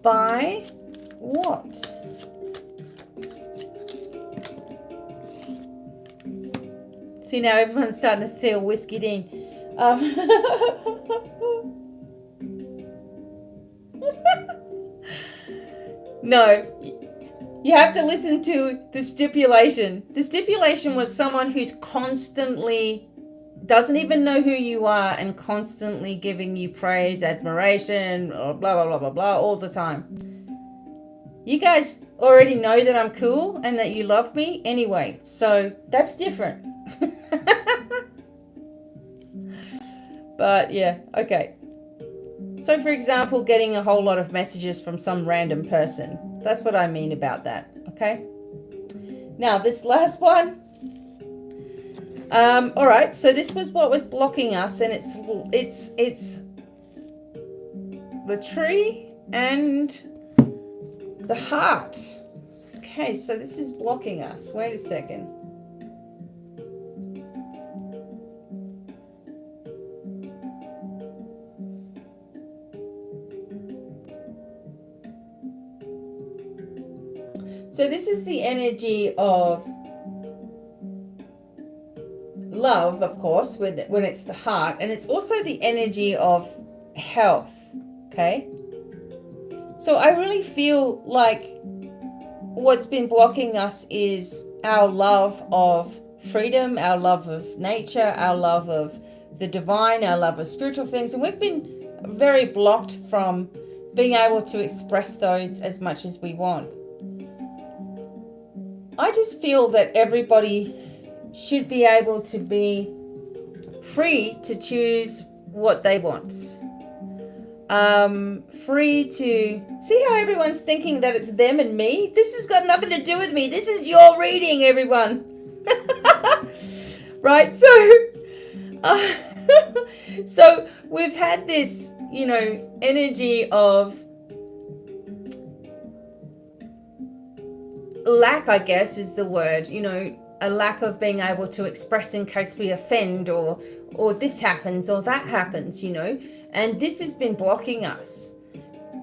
by what? See, now everyone's starting to feel whiskey dean. No, you have to listen to the stipulation. The stipulation was someone who's constantly doesn't even know who you are and constantly giving you praise, admiration, or blah, blah, blah, blah, blah, all the time. You guys already know that I'm cool and that you love me anyway, so that's different. But yeah, okay. So for example, getting a whole lot of messages from some random person. That's what I mean about that, okay? Now, this last one. All right, so this was what was blocking us, and it's the tree and the heart. Okay, so this is blocking us. Wait a second. So this is the energy of love, of course, when it's the heart, and it's also the energy of health, okay? So I really feel like what's been blocking us is our love of freedom, our love of nature, our love of the divine, our love of spiritual things, and we've been very blocked from being able to express those as much as we want. I just feel that everybody should be able to be free to choose what they want. Free to see how everyone's thinking that it's them and me. This has got nothing to do with me. This is your reading, everyone. Right? So we've had this, you know, energy of lack, I guess is the word, you know, a lack of being able to express in case we offend or this happens or that happens, you know, and this has been blocking us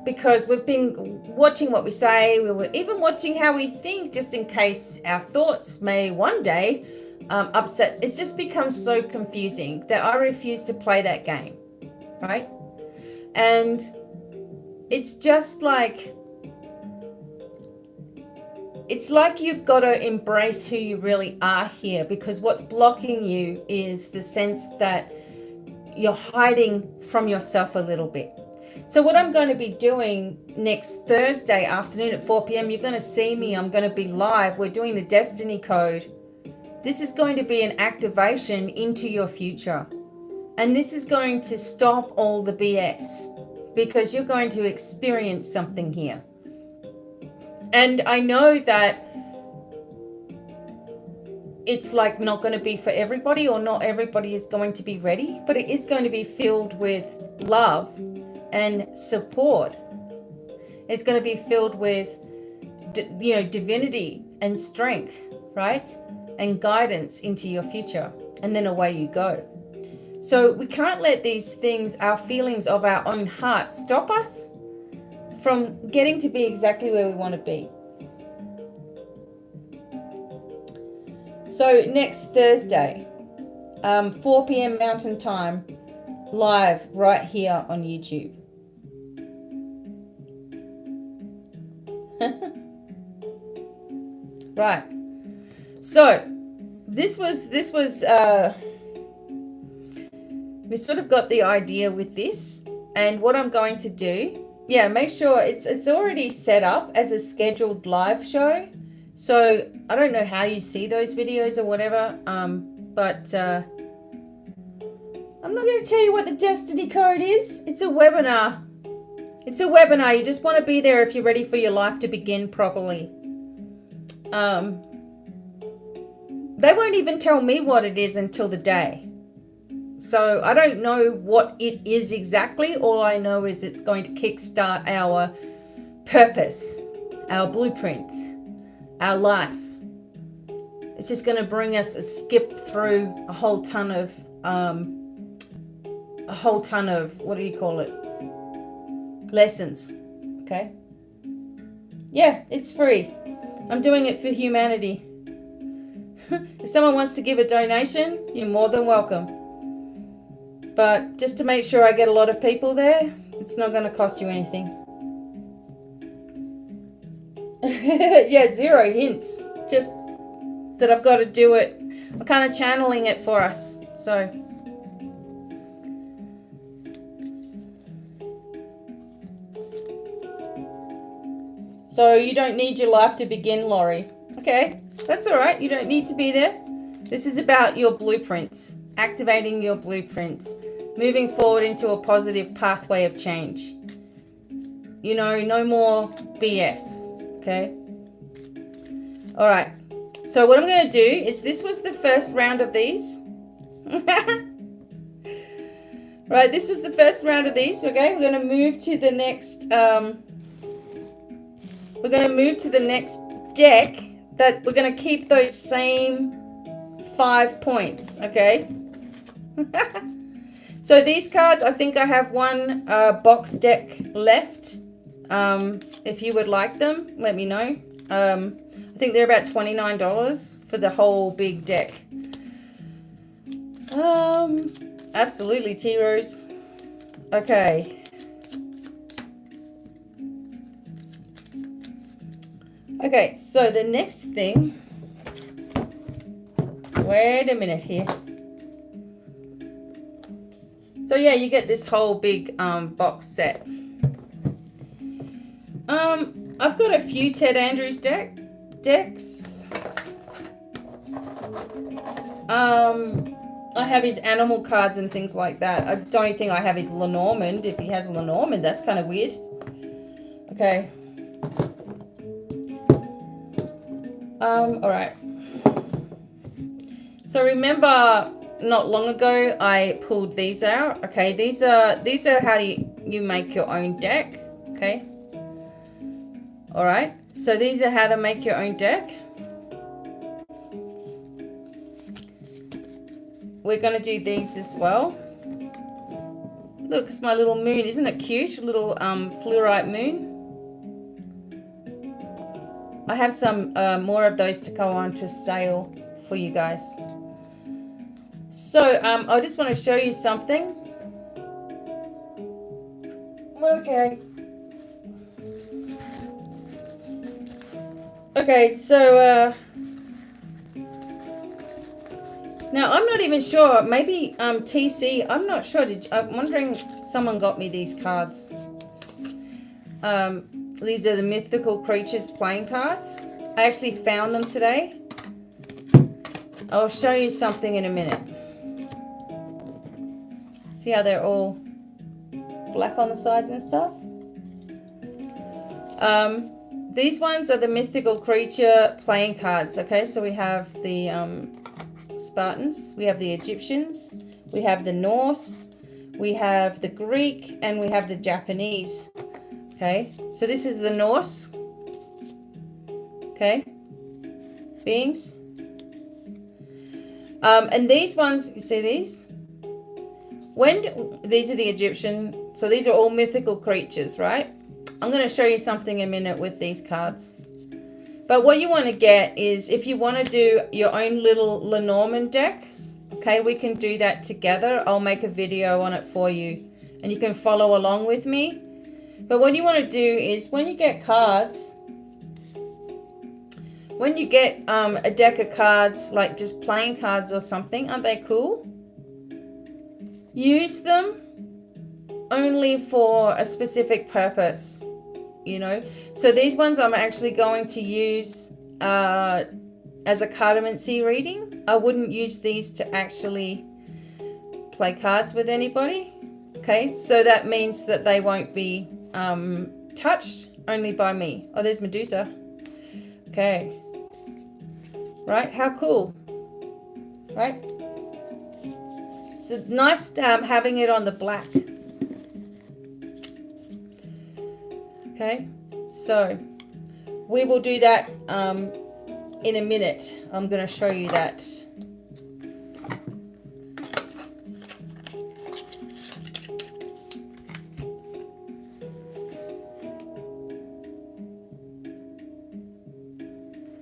because we've been watching what we say. We were even watching how we think just in case our thoughts may one day upset. It's just become so confusing that I refuse to play that game, right? And it's just like, it's like you've got to embrace who you really are here, because what's blocking you is the sense that you're hiding from yourself a little bit. So what I'm going to be doing next Thursday afternoon at 4 p.m., you're going to see me. I'm going to be live. We're doing the Destiny Code. This is going to be an activation into your future. And this is going to stop all the BS because you're going to experience something here. And I know that it's like not going to be for everybody, or not everybody is going to be ready, but it is going to be filled with love and support. It's going to be filled with, you know, divinity and strength, right? And guidance into your future. And then away you go. So we can't let these things, our feelings of our own heart, stop us from getting to be exactly where we want to be. So next Thursday, 4 p.m. Mountain Time, live right here on YouTube. Right. So this was we sort of got the idea with this, and what I'm going to do, yeah, make sure it's already set up as a scheduled live show. So I don't know how you see those videos or whatever, but I'm not going to tell you what the destiny code is. It's a webinar. It's a webinar. You just want to be there if you're ready for your life to begin properly. They won't even tell me what it is until the day. So I don't know what it is exactly. All I know is it's going to kickstart our purpose, our blueprint, our life. It's just going to bring us a skip through a whole ton of, what do you call it? Lessons. Okay. Yeah, it's free. I'm doing it for humanity. If someone wants to give a donation, you're more than welcome. But just to make sure I get a lot of people there, it's not going to cost you anything. Yeah, 0 hints. Just that I've got to do it. I'm kind of channeling it for us. So you don't need your life to begin, Laurie. Okay, that's all right. You don't need to be there. This is about your blueprints, activating your blueprints, moving forward into a positive pathway of change. You know, no more BS. Okay. All right. So what I'm going to do is, this was the first round of these. Right. This was the first round of these. Okay. We're going to move to the next, we're going to move to the next deck that we're going to keep those same 5 points. Okay. So these cards, I think I have one box deck left. If you would like them, let me know. I think they're about $29 for the whole big deck. Absolutely, T-Rose. Okay. Okay, so the next thing. Wait a minute here. So yeah, you get this whole big box set. I've got a few Ted Andrews decks. I have his animal cards and things like that. I don't think I have his Lenormand. If he has Lenormand, that's kind of weird. Okay. All right. So remember, not long ago I pulled these out. Okay, these are how you make your own deck. Okay. All right. So these are how to make your own deck. We're going to do these as well. Look, it's my little moon. Isn't it cute? A little fluorite moon. I have some more of those to go on to sale for you guys. So I just want to show you something. Okay. Okay, so now I'm not even sure. Maybe TC. I'm not sure. I'm wondering. Someone got me these cards. These are the mythical creatures playing cards. I actually found them today. I'll show you something in a minute. See how they're all black on the sides and stuff? These ones are the mythical creature playing cards. Okay, so we have the Spartans, we have the Egyptians, we have the Norse, we have the Greek, and we have the Japanese. Okay, so this is the Norse. Okay, beings. And these ones, you see these? These are the Egyptian, so these are all mythical creatures, right? I'm going to show you something in a minute with these cards. But what you want to get is, if you want to do your own little Lenormand deck, okay, we can do that together. I'll make a video on it for you, and you can follow along with me. But what you want to do is, when you get cards, when you get a deck of cards, like just playing cards or something, aren't they cool? Use them only for a specific purpose, you know. So these ones I'm actually going to use as a Cardomancy reading. I wouldn't use these to actually play cards with anybody. Okay, so that means that they won't be touched, only by me. Oh, there's Medusa. Okay. Right, how cool. Right? It's nice having it on the black. Okay, so we will do that in a minute. I'm going to show you that.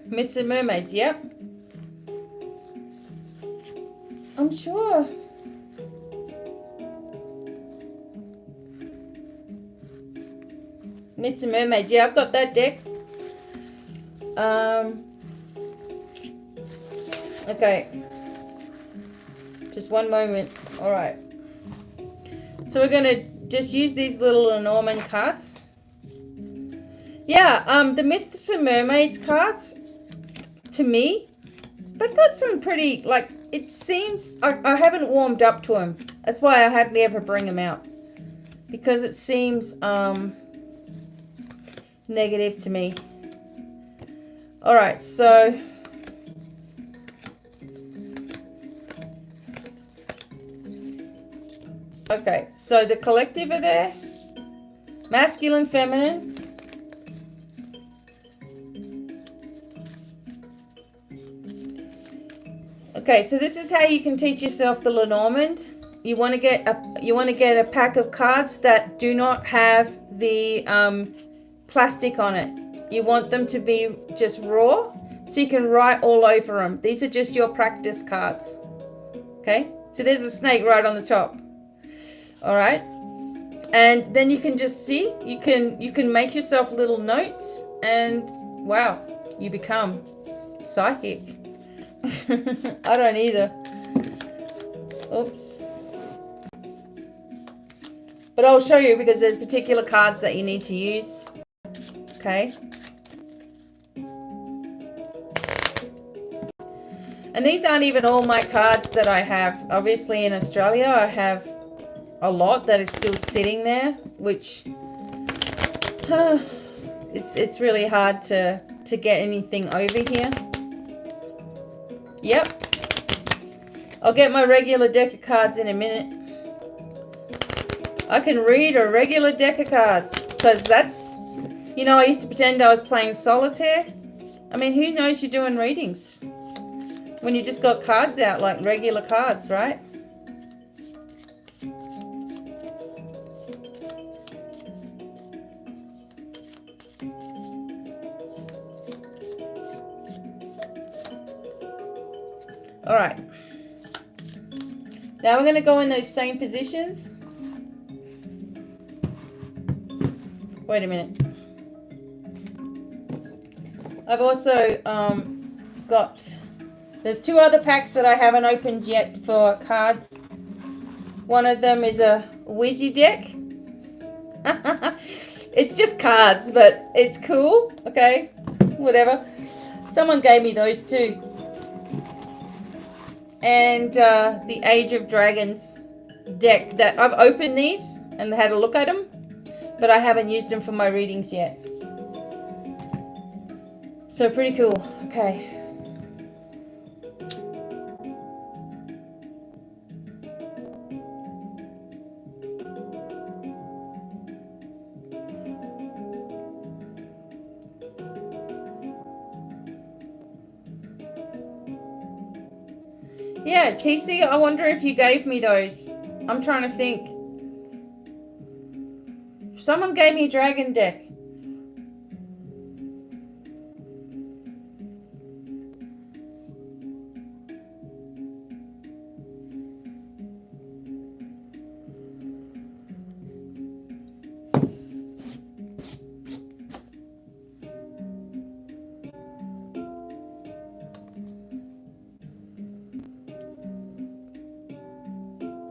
Myths and mermaids, yep. I'm sure. Myths and mermaids, yeah, I've got that deck. Okay. Just one moment. All right. So we're going to just use these little Lenormand cards. Yeah, the Myths and Mermaids cards, to me, they've got some pretty, like, it seems, I haven't warmed up to them. That's why I hardly ever bring them out. Because it seems negative to me. All right, so okay, so the collective are there. Masculine, feminine. Okay, so this is how you can teach yourself the Lenormand. You want to get a pack of cards that do not have the plastic on it. You want them to be just raw, so you can write all over them. These are just your practice cards. Okay, so there's a snake right on the top. All right, and then you can just see, you can make yourself little notes, and wow, you become psychic. I don't either. Oops. But I'll show you, because there's particular cards that you need to use. Okay. And these aren't even all my cards that I have. Obviously in Australia I have a lot that is still sitting there, which it's really hard to get anything over here. Yep. I'll get my regular deck of cards in a minute. I can read a regular deck of cards, because that's, you know, I used to pretend I was playing solitaire. I mean, who knows you're doing readings when you just got cards out like regular cards, right? All right. Now we're going to go in those same positions. Wait a minute. I've also got, there's two other packs that I haven't opened yet for cards. One of them is a Ouija deck. It's just cards, but it's cool. Okay, whatever. Someone gave me those too. And the Age of Dragons deck, that I've opened these and had a look at them, but I haven't used them for my readings yet. So pretty cool. Okay. Yeah, TC, I wonder if you gave me those. I'm trying to think. Someone gave me a dragon deck.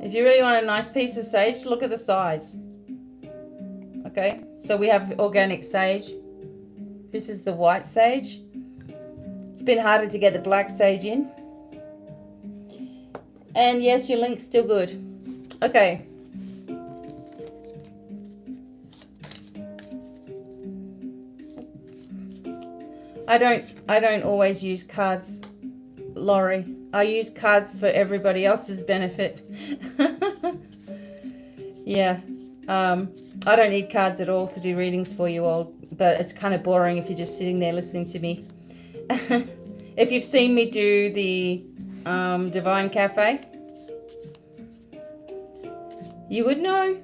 If you really want a nice piece of sage, look at the size. Okay, so we have organic sage. This is the white sage. It's been harder to get the black sage in. And yes, your link's still good. Okay. I don't always use cards, Laurie. I use cards for everybody else's benefit. Yeah. I don't need cards at all to do readings for you all, but it's kind of boring if you're just sitting there listening to me. If you've seen me do the Devine Cafe, you would know.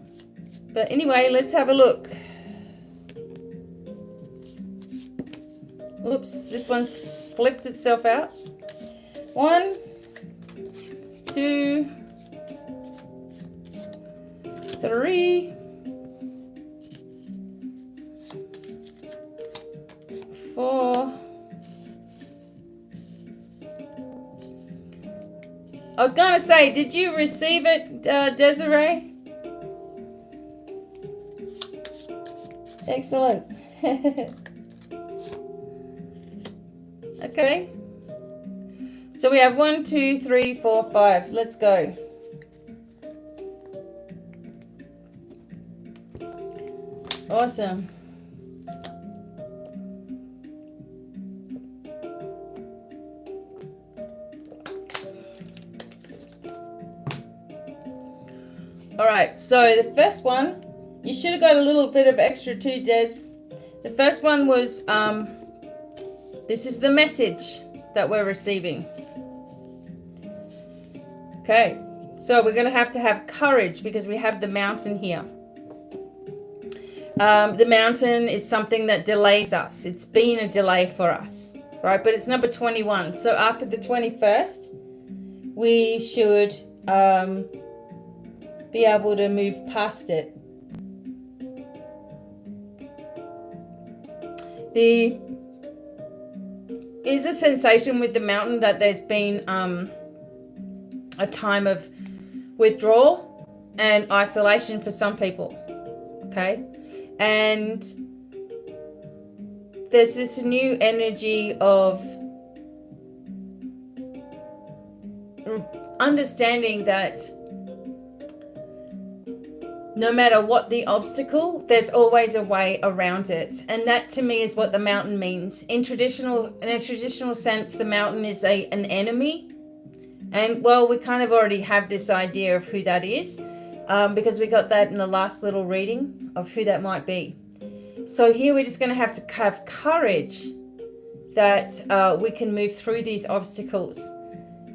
But anyway, let's have a look. Oops, this one's flipped itself out. 1, 2, 3, 4. I was gonna say, did you receive it, Desiree? Excellent. Okay. So we have 1, 2, 3, 4, 5. Let's go. Awesome. All right, so the first one, you should have got a little bit of extra too, Des. The first one was, this is the message that we're receiving. Okay, so we're going to have courage because we have the mountain here. The mountain is something that delays us. It's been a delay for us, right? But it's number 21. So after the 21st, we should be able to move past it. There is a sensation with the mountain that there's been a time of withdrawal and isolation for some people, okay? And there's this new energy of understanding that no matter what the obstacle, there's always a way around it. And that to me is what the mountain means. In a traditional sense, the mountain is an enemy. And well, we kind of already have this idea of who that is, because we got that in the last little reading of who that might be. So here we're just going to have courage that we can move through these obstacles.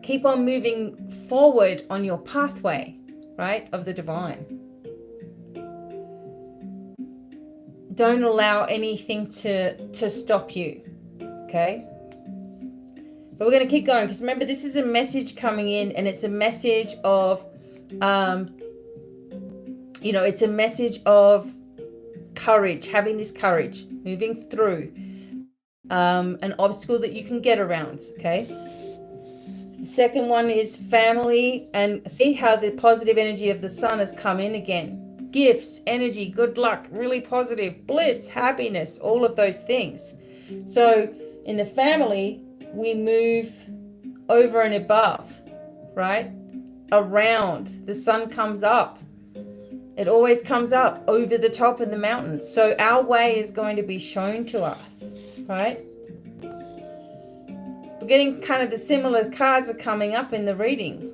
Keep on moving forward on your pathway, right, of the divine. Don't allow anything to stop you, okay? But we're going to keep going because remember, this is a message coming in, and it's a message of, it's a message of courage, having this courage, moving through an obstacle that you can get around, okay? The second one is family, and see how the positive energy of the sun has come in again. Gifts, energy, good luck, really positive, bliss, happiness, all of those things. So in the family, we move over and above, right? Around. The sun comes up. It always comes up over the top of the mountain. So our way is going to be shown to us, right? We're getting kind of the similar cards are coming up in the reading.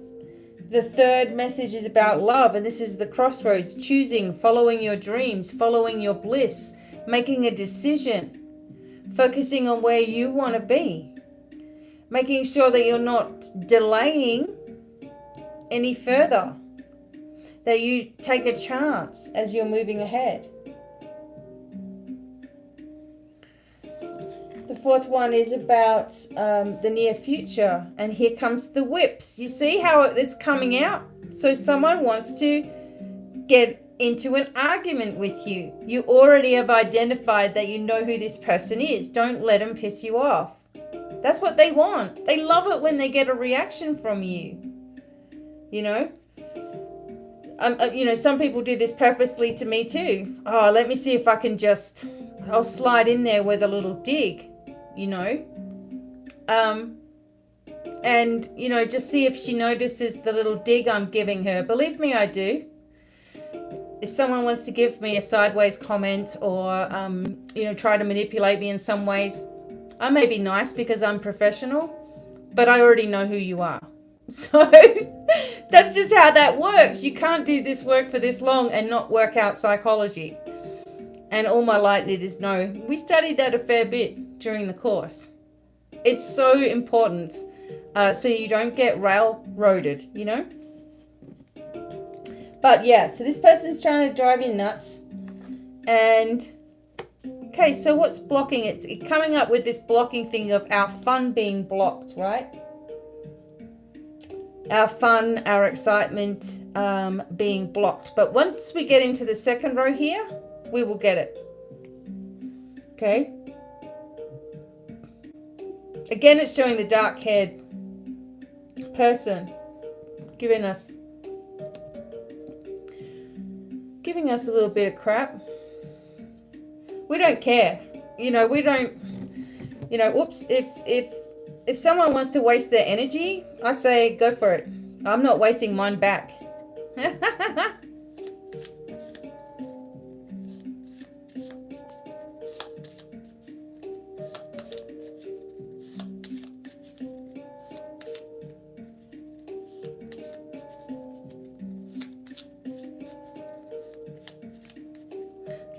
The third message is about love, and this is the crossroads, choosing, following your dreams, following your bliss, making a decision, focusing on where you want to be, making sure that you're not delaying any further, that you take a chance as you're moving ahead. The fourth one is about the near future, and here comes the whips. You see how it is coming out? So someone wants to get into an argument with you. You already have identified that you know who this person is. Don't let them piss you off. That's what they want. They love it when they get a reaction from you. You know? Some people do this purposely to me too. Oh, let me see if I can I'll slide in there with a little dig, And, you know, just see if she notices the little dig I'm giving her. Believe me, I do. If someone wants to give me a sideways comment or, you know, try to manipulate me in some ways, I may be nice because I'm professional, but I already know who you are. So that's just how that works. You can't do this work for this long and not work out psychology. And all my light leaders know. We studied that a fair bit during the course. It's so important so you don't get railroaded, you know? But yeah, so this person's trying to drive you nuts. And, okay, so what's blocking it? It's coming up with this blocking thing of our fun being blocked, right? Our fun, our excitement being blocked. But once we get into the second row here, we will get it. Okay? Again, it's showing the dark-haired person giving us a little bit of crap. We don't care. You know, we don't, you know, whoops, if someone wants to waste their energy, I say go for it. I'm not wasting mine back.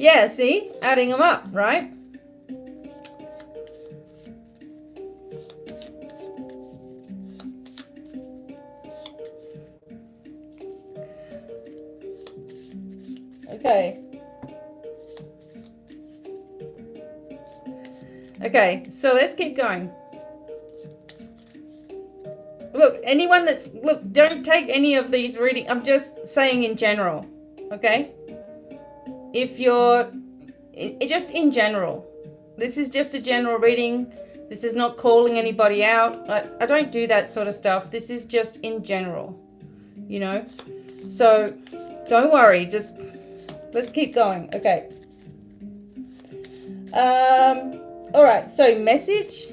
Yeah, see? Adding them up, right? Okay. Okay, so let's keep going. Look, anyone that's... Look, don't take any of these readings. I'm just saying in general, okay? If you're... Just in general. This is just a general reading. This is not calling anybody out. I don't do that sort of stuff. This is just in general, you know? So, don't worry. Just... Let's keep going. Okay. All right. So, message.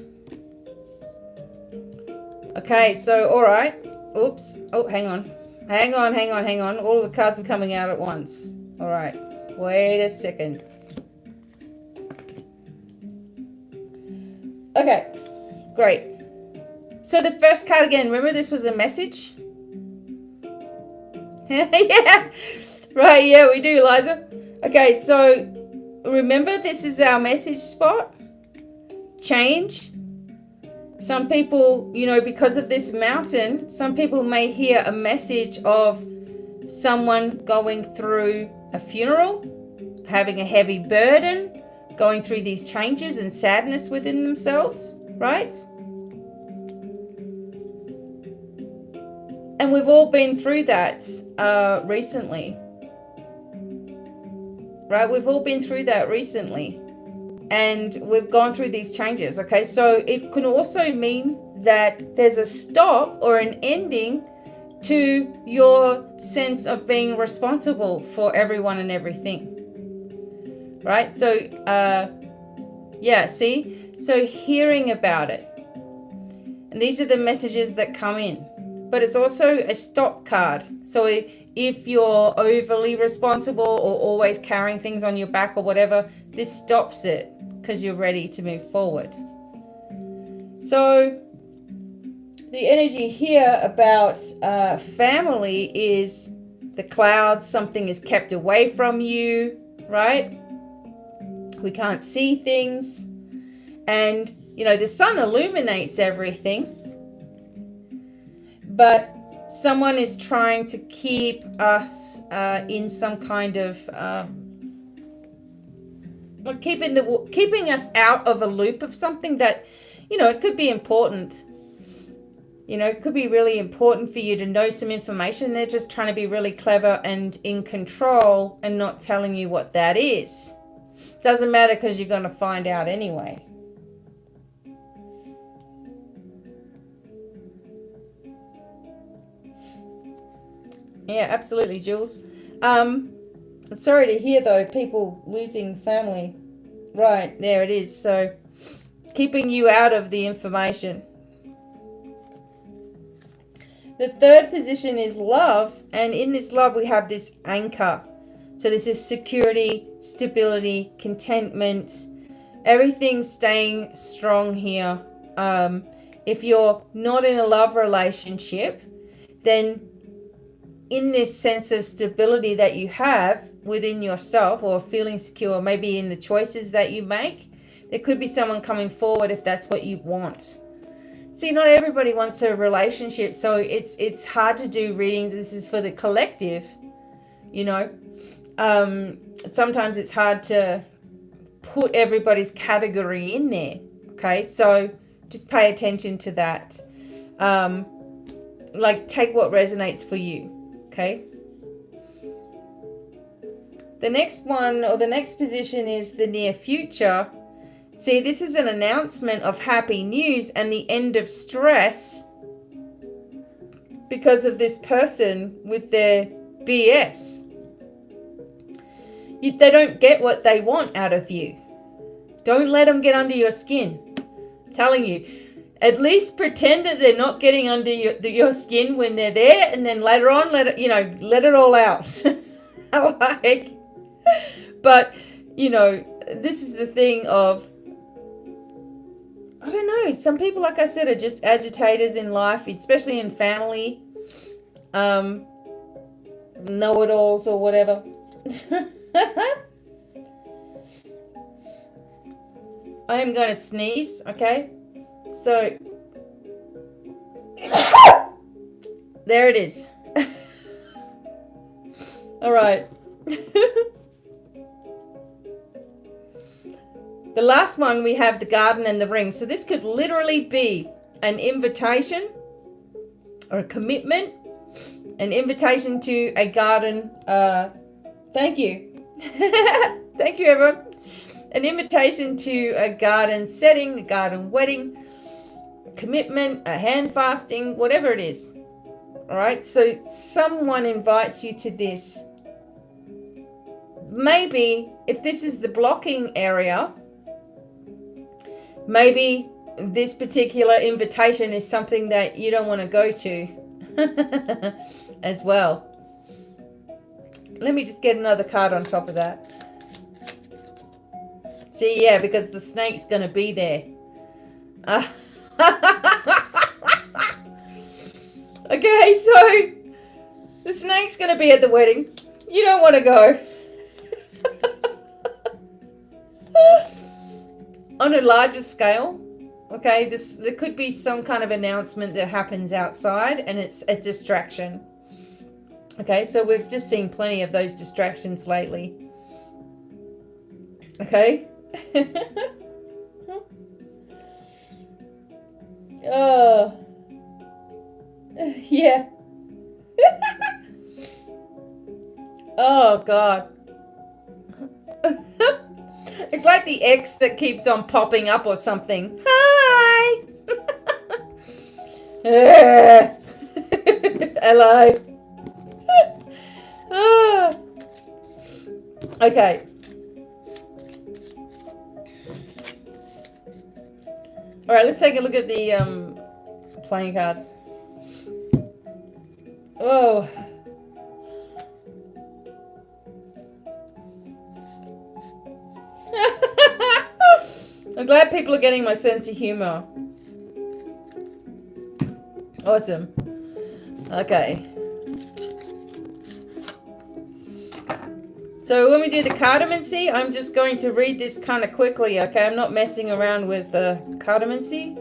Okay. So, all right. Oops. Oh, hang on. Hang on. All the cards are coming out at once. All right. Wait a second. Okay. Great. So, the first card again. Remember, this was a message? Yeah. Right, yeah, we do, Eliza. Okay, so remember this is our message spot. Change. Some people, you know, because of this mountain, some people may hear a message of someone going through a funeral, having a heavy burden, going through these changes and sadness within themselves, right? And we've all been through that recently. Right, we've all been through that recently and we've gone through these changes. Okay, so it can also mean that there's a stop or an ending to your sense of being responsible for everyone and everything. Right, so yeah, see, so hearing about it, and these are the messages that come in, but it's also a stop card. So if you're overly responsible or always carrying things on your back or whatever, this stops it because you're ready to move forward. So the energy here about family is the clouds. Something is kept away from you, right? We can't see things. And, you know, the sun illuminates everything. But someone is trying to keep us in some kind of keeping us out of a loop of something that, you know, it could be important. You know, it could be really important for you to know some information. They're just trying to be really clever and in control and not telling you what that is. Doesn't matter because you're going to find out anyway. Yeah, absolutely, Jules. I'm sorry to hear, though, people losing family. Right, there it is. So, keeping you out of the information. The third position is love, and in this love we have this anchor. So this is security, stability, contentment, everything staying strong here. If you're not in a love relationship, then in this sense of stability that you have within yourself, or feeling secure, maybe in the choices that you make, there could be someone coming forward if that's what you want. See, not everybody wants a relationship, so it's hard to do readings. This is for the collective, you know. Sometimes it's hard to put everybody's category in there, okay? So just pay attention to that. Like, take what resonates for you, okay? The next one, or the next position, is the near future. See, this is an announcement of happy news and the end of stress because of this person with their BS. They don't get what they want out of you. Don't let them get under your skin. I'm telling you. At least pretend that they're not getting under your skin when they're there, and then later on, let it all out. But, you know, this is the thing of, I don't know, some people, like I said, are just agitators in life, especially in family, know-it-alls or whatever. I am going to sneeze, okay? So, there it is. All right. The last one, we have the garden and the ring. So this could literally be an invitation or a commitment, an invitation to a garden. Thank you. Thank you, everyone. An invitation to a garden setting, a garden wedding, commitment, a hand fasting, whatever it is. All right. So someone invites you to this. Maybe if this is the blocking area, maybe this particular invitation is something that you don't want to go to as well. Let me just get another card on top of that. See, yeah, because the snake's going to be there. Okay, so the snake's going to be at the wedding. You don't want to go. On a larger scale, okay, there could be some kind of announcement that happens outside, and it's a distraction. Okay, so we've just seen plenty of those distractions lately. Okay. Oh. Yeah. Oh, God. It's like the ex that keeps on popping up or something. Hi. Hello. Okay. All right, let's take a look at the playing cards. Oh. I'm glad people are getting my sense of humor. Awesome. Okay. So when we do the Cardomancy, I'm just going to read this kind of quickly, okay? I'm not messing around with the Cardomancy.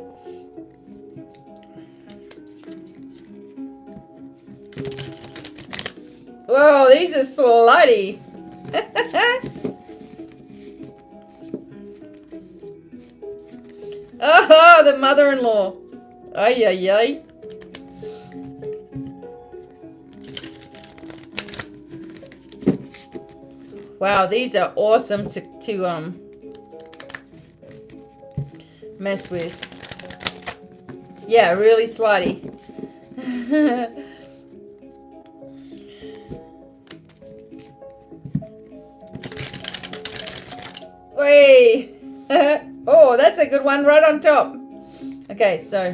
Whoa, these are slutty. Oh, the mother-in-law. Ay, ay, ay. Wow, these are awesome to mess with. Yeah, really slutty. Wait. Oh, that's a good one, right on top. Okay, so,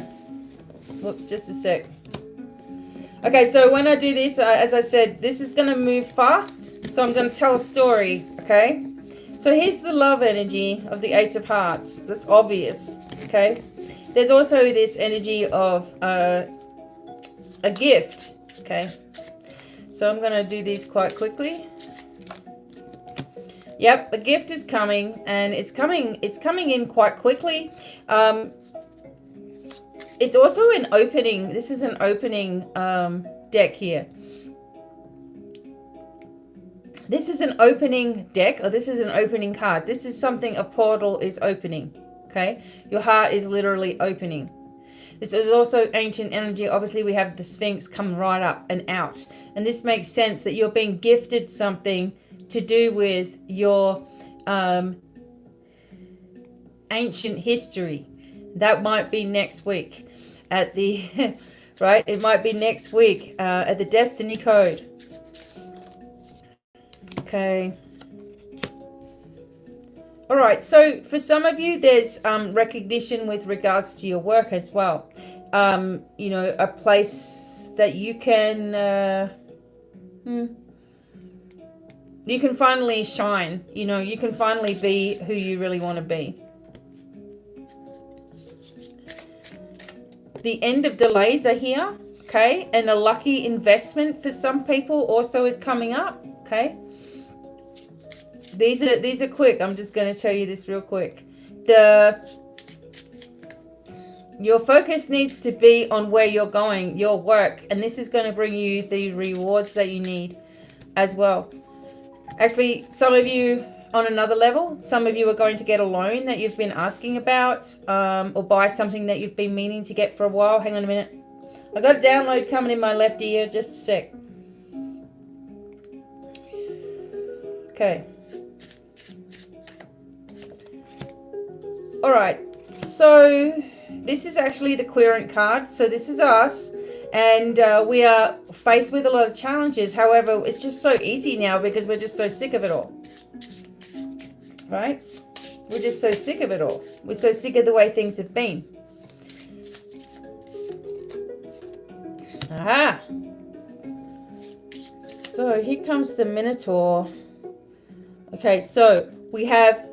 whoops, just a sec. Okay, so when I do this, as I said, this is going to move fast. So I'm going to tell a story, okay? So here's the love energy of the Ace of Hearts. That's obvious, okay? There's also this energy of a gift, okay? So I'm going to do these quite quickly. Yep, a gift is coming, and it's coming in quite quickly. It's also an opening. This is an opening deck here. This is an opening deck, or this is an opening card. This is something, a portal is opening, okay? Your heart is literally opening. This is also ancient energy. Obviously, we have the Sphinx come right up and out. And this makes sense that you're being gifted something to do with your ancient history. That might be next week at the, right? It might be next week at the Destiny Code. Okay. All right. So for some of you, there's recognition with regards to your work as well. You know, a place that you can finally shine. You know, you can finally be who you really want to be. The end of delays are here, okay? And a lucky investment for some people also is coming up, okay? These are quick. I'm just going to tell you this real quick. Your focus needs to be on where you're going, your work, and this is going to bring you the rewards that you need as well. Actually, some of you on another level, some of you are going to get a loan that you've been asking about, or buy something that you've been meaning to get for a while. Hang on a minute. I got a download coming in my left ear. Just a sec. Okay. All right. So this is actually the Querent card. So this is us. And we are faced with a lot of challenges. However, it's just so easy now because we're just so sick of it all. Right? We're just so sick of it all. We're so sick of the way things have been. Aha! So here comes the Minotaur. Okay, so we have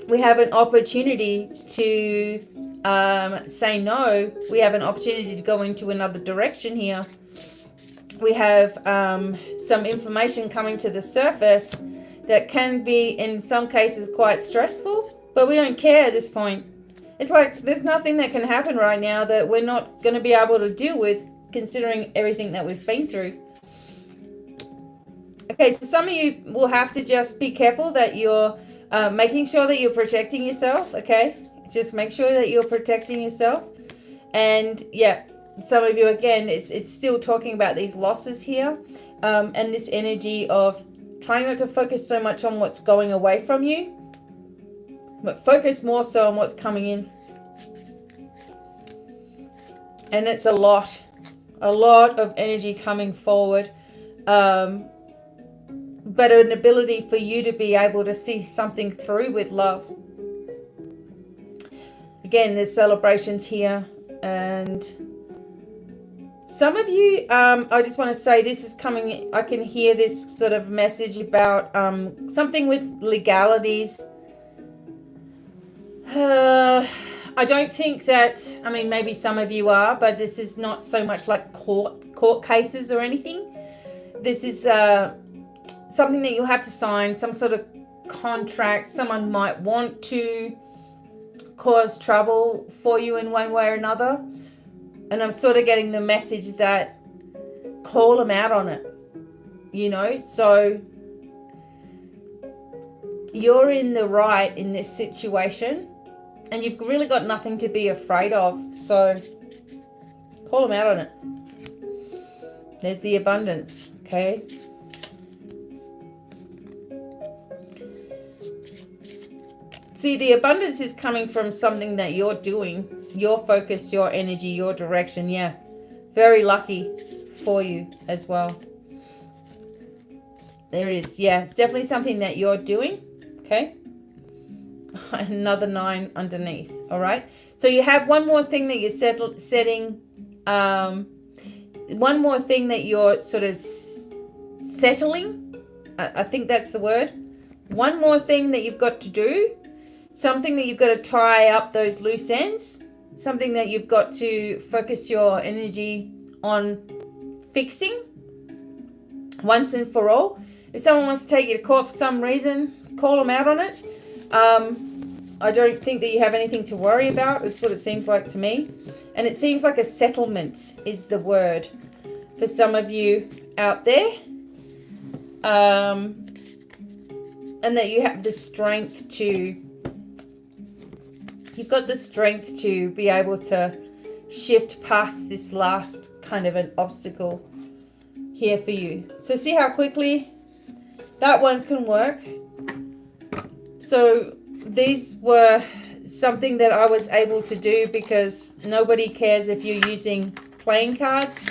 an opportunity to say no. We have an opportunity to go into another direction here. We have some information coming to the surface that can be in some cases quite stressful, but we don't care at this point. It's like there's nothing that can happen right now that we're not going to be able to deal with, considering everything that we've been through. Okay, so some of you will have to just be careful that you're making sure that you're protecting yourself, okay? Just make sure that you're protecting yourself. And yeah, some of you, again, it's still talking about these losses here, and this energy of trying not to focus so much on what's going away from you, but focus more so on what's coming in. And it's a lot of energy coming forward, but an ability for you to be able to see something through with love. Again, there's celebrations here, and some of you, I just want to say this is coming, I can hear this sort of message about something with legalities. I don't think that, I mean, maybe some of you are, but this is not so much like court cases or anything. This is something that you'll have to sign, some sort of contract. Someone might want to cause trouble for you in one way or another. And I'm sort of getting the message that call them out on it, you know. So you're in the right in this situation, and you've really got nothing to be afraid of. So call them out on it. There's the abundance, okay? See, the abundance is coming from something that you're doing, your focus, your energy, your direction. Yeah, very lucky for you as well. There it is. Yeah, it's definitely something that you're doing. Okay. another 9 underneath. All right. So you have one more thing that you're setting. One more thing that you're sort of settling. I think that's the word. One more thing that you've got to do. Something that you've got to tie up those loose ends. Something that you've got to focus your energy on fixing once and for all. If someone wants to take you to court for some reason, call them out on it. I don't think that you have anything to worry about. That's what it seems like to me. And it seems like a settlement is the word for some of you out there. And that you have the strength to, you've got the strength to be able to shift past this last kind of an obstacle here for you. So see how quickly that one can work. So these were something that I was able to do because nobody cares if you're using playing cards.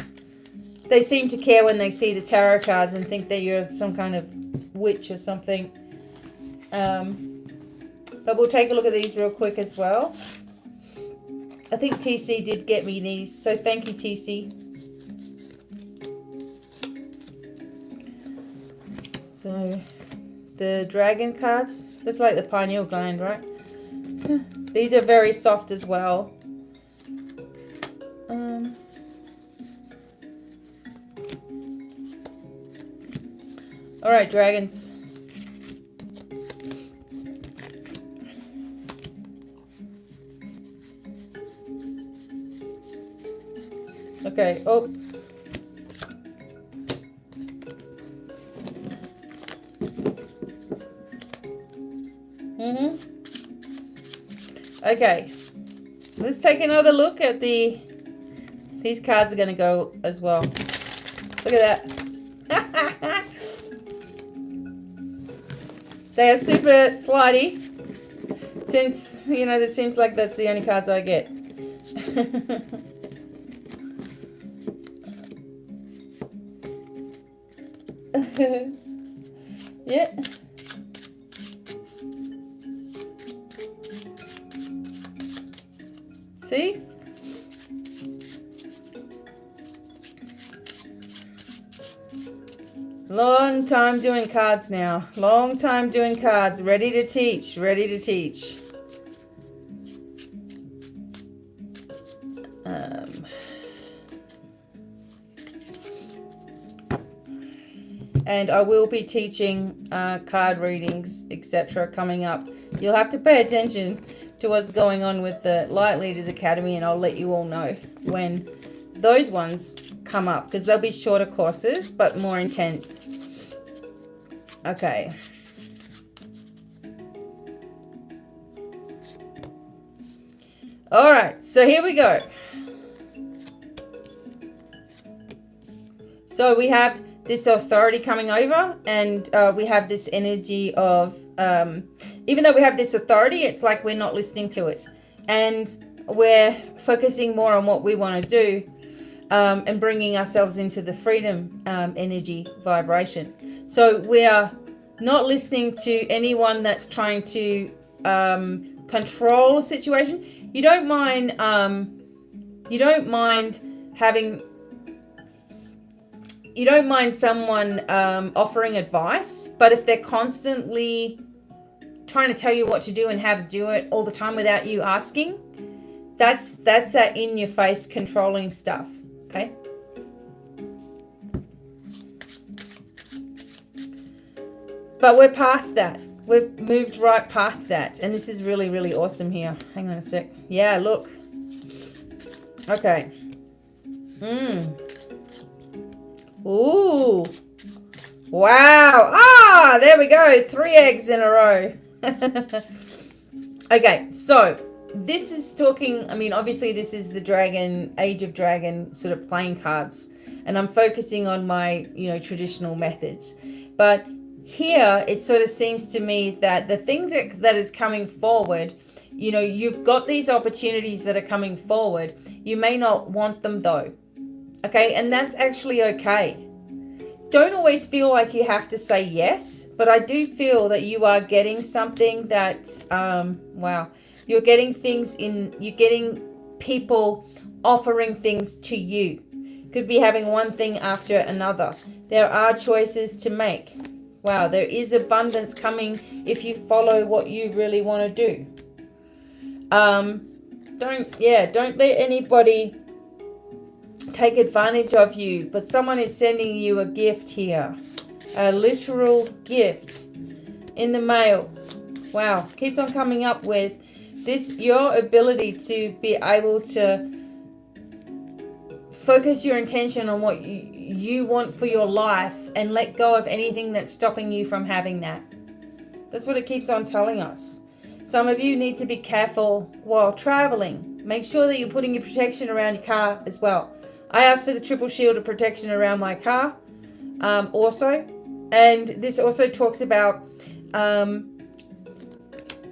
They seem to care when they see the tarot cards and think that you're some kind of witch or something. But we'll take a look at these real quick as well. I think TC did get me these, so thank you, TC. So, the dragon cards. That's like the pineal gland, right? These are very soft as well. Alright, dragons. Okay, oh. Okay, let's take another look at these cards are going to go as well. Look at that. They are super slidey since, you know, it seems like that's the only cards I get. Yeah. See? Long time doing cards now. Long time doing cards. Ready to teach. Ready to teach. And I will be teaching card readings, etc. coming up. You'll have to pay attention to what's going on with the Light Leaders Academy, and I'll let you all know when those ones come up, because they'll be shorter courses but more intense. Okay. All right, so here we go. So we have this authority coming over, and we have this energy of, even though we have this authority, it's like we're not listening to it. And we're focusing more on what we want to do, and bringing ourselves into the freedom energy vibration. So we are not listening to anyone that's trying to control a situation. You don't mind someone offering advice, but if they're constantly trying to tell you what to do and how to do it all the time without you asking, that's that in your face controlling stuff. Okay. But we're past that. We've moved right past that. And this is really, really awesome here. Hang on a sec. Yeah, look. Okay. Ooh. Wow. Ah, there we go. 3 eggs in a row. Okay, so this is talking, I mean, obviously this is the dragon, Age of Dragon sort of playing cards. And I'm focusing on my, traditional methods. But here, it sort of seems to me that the thing that is coming forward, you've got these opportunities that are coming forward. You may not want them though. Okay, and that's actually okay. don't always feel like you have to say yes, but I do feel that you are getting something that, wow, you're getting people offering things to you. Could be having one thing after another. There are choices to make. Wow, there is abundance coming if you follow what you really want to do. Don't let anybody take advantage of you, but someone is sending you a gift here. A literal gift in the mail. Wow, keeps on coming up with this, your ability to be able to focus your intention on what you want for your life and let go of anything that's stopping you from having that. That's what it keeps on telling us. Some of you need to be careful while traveling. Make sure that you're putting your protection around your car as well. I asked for the triple shield of protection around my car also. And this also talks about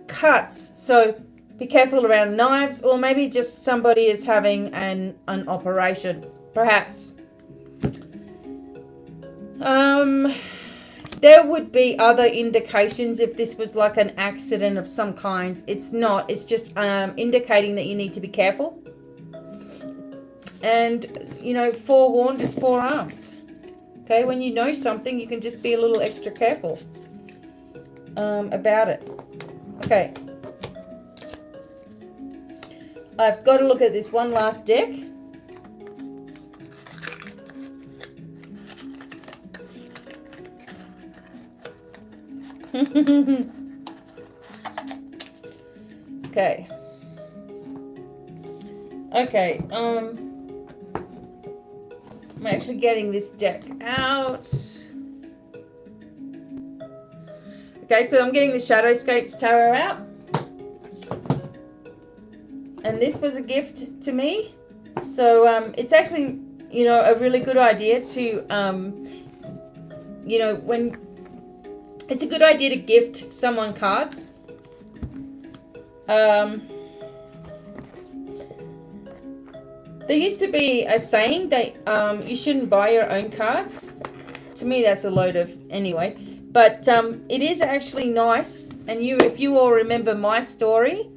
cuts. So be careful around knives, or maybe just somebody is having an operation, perhaps. There would be other indications if this was like an accident of some kind. It's not. It's just indicating that you need to be careful. And, forewarned is forearmed. Okay, when you know something, you can just be a little extra careful about it. Okay. I've got to look at this one last deck. Okay. Okay. I'm actually getting this deck out. Okay, so I'm getting the Shadowscapes Tarot out. And this was a gift to me. So it's actually, a really good idea to, when it's a good idea to gift someone cards. There used to be a saying that you shouldn't buy your own cards. To me, that's a load of anyway. But it is actually nice. And if you all remember my story,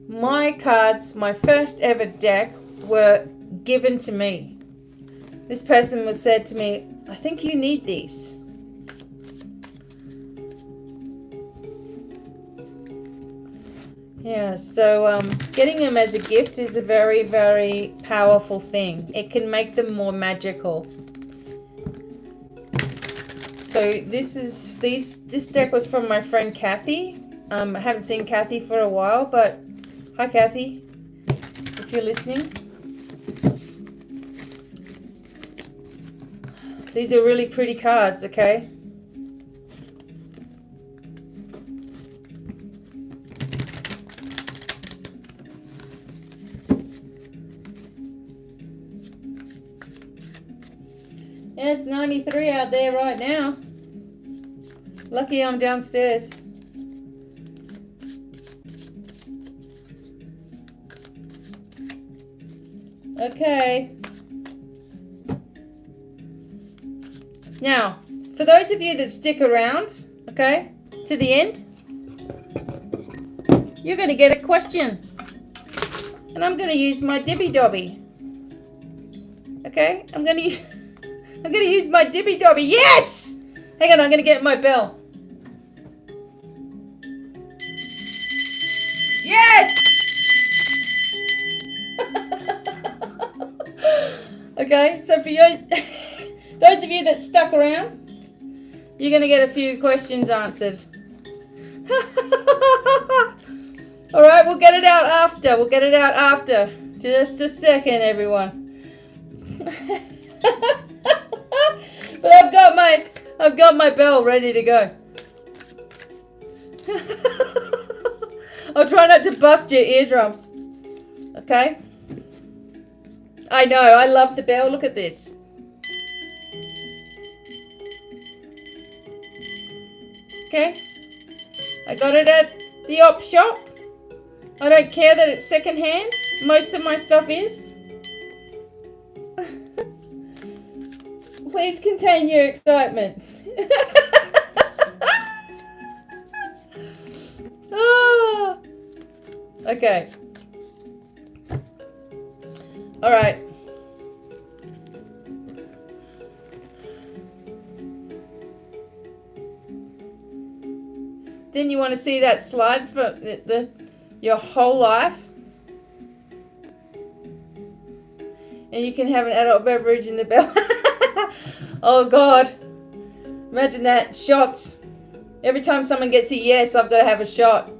my cards, my first ever deck, were given to me. This person was said to me, I think you need these. Yeah, so getting them as a gift is a very, very powerful thing. It can make them more magical. So this deck was from my friend Kathy. I haven't seen Kathy for a while, but hi Kathy, if you're listening. These are really pretty cards, okay? Yeah, it's 93 out there right now. Lucky I'm downstairs. Okay. Now, for those of you that stick around, okay, to the end, you're going to get a question. And I'm going to use my Dibby Dobby. Okay, I'm going to use my Dibby Dobby. Yes! Hang on, I'm going to get my bell. Yes! Okay, so for those of you that stuck around, you're going to get a few questions answered. All right, we'll get it out after. We'll get it out after. Just a second, everyone. But I've got my bell ready to go. I'll try not to bust your eardrums. Okay? I know, I love the bell. Look at this. Okay? I got it at the op shop. I don't care that it's secondhand. Most of my stuff is. Please contain your excitement. Oh, okay. All right. Then you want to see that slide for your whole life. And you can have an adult beverage in the bell. Oh God. Imagine that. Shots. Every time someone gets a yes, I've got to have a shot.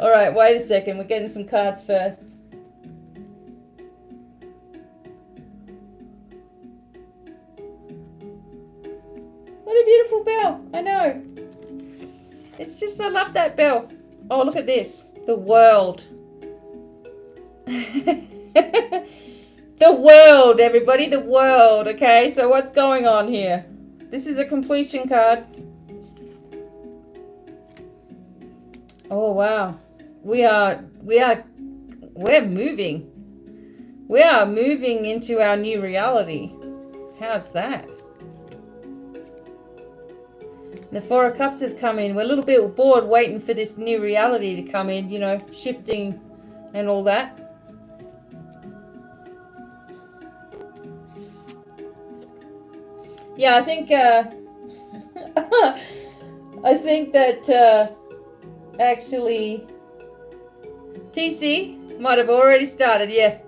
Alright, wait a second. We're getting some cards first. What a beautiful bell. I know. It's just, I love that bell. Oh, look at this. The world. The world, everybody, the world. Okay, so what's going on here? This is a completion card. Oh wow, we're moving. We are moving into our new reality. How's that? The Four of Cups have come in. We're a little bit bored waiting for this new reality to come in, you know, shifting and all that. Yeah, I think that actually TC might have already started, yeah.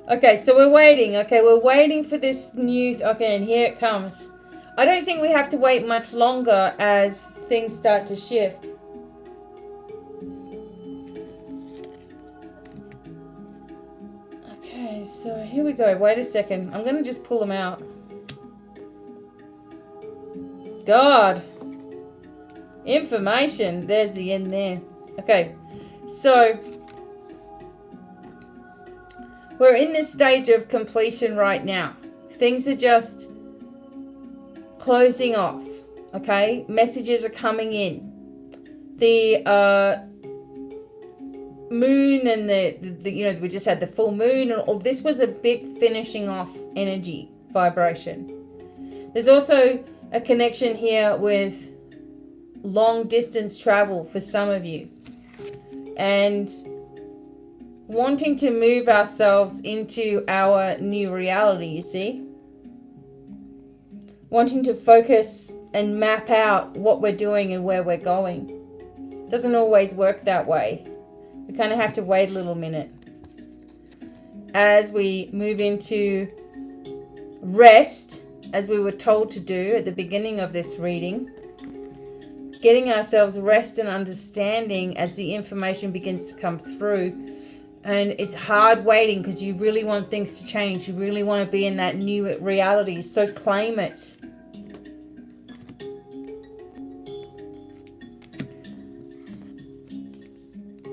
Okay, so we're waiting. Okay, we're waiting for this new, okay, and here it comes. I don't think we have to wait much longer as things start to shift. Okay, so here we go. Wait a second. I'm going to just pull them out. God. Information. There's the end there. Okay, so we're in this stage of completion right now. Things are just closing off. Okay, messages are coming in. The moon and the you know, we just had the full moon, and all this was a big finishing off energy vibration. There's also a connection here with long distance travel for some of you, and wanting to move ourselves into our new reality, you see, wanting to focus and map out what we're doing and where we're going. Doesn't always work that way. We kind of have to wait a little minute as we move into rest, as we were told to do at the beginning of this reading. Getting ourselves rest and understanding as the information begins to come through. And it's hard waiting because you really want things to change. You really want to be in that new reality. So claim it.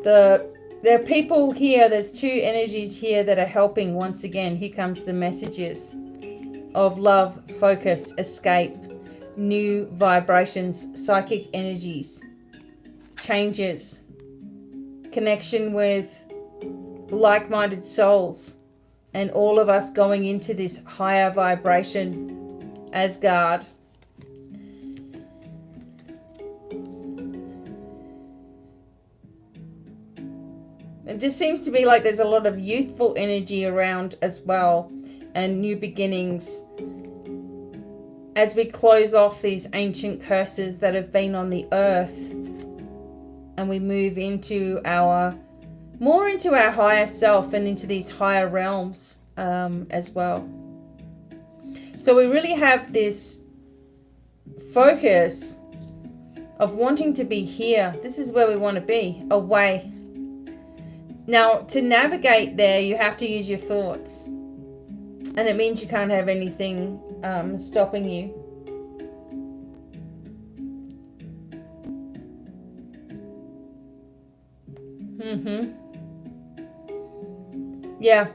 There are people here, there's two energies here that are helping once again. Here comes the messages of love, focus, escape, new vibrations, psychic energies, changes, connection with like-minded souls, and all of us going into this higher vibration as God. It just seems to be like there's a lot of youthful energy around as well, and new beginnings as we close off these ancient curses that have been on the earth, and we move into more into our higher self and into these higher realms as well. So we really have this focus of wanting to be here. This is where we want to be, away. Now, to navigate there, you have to use your thoughts. And it means you can't have anything stopping you. Yeah.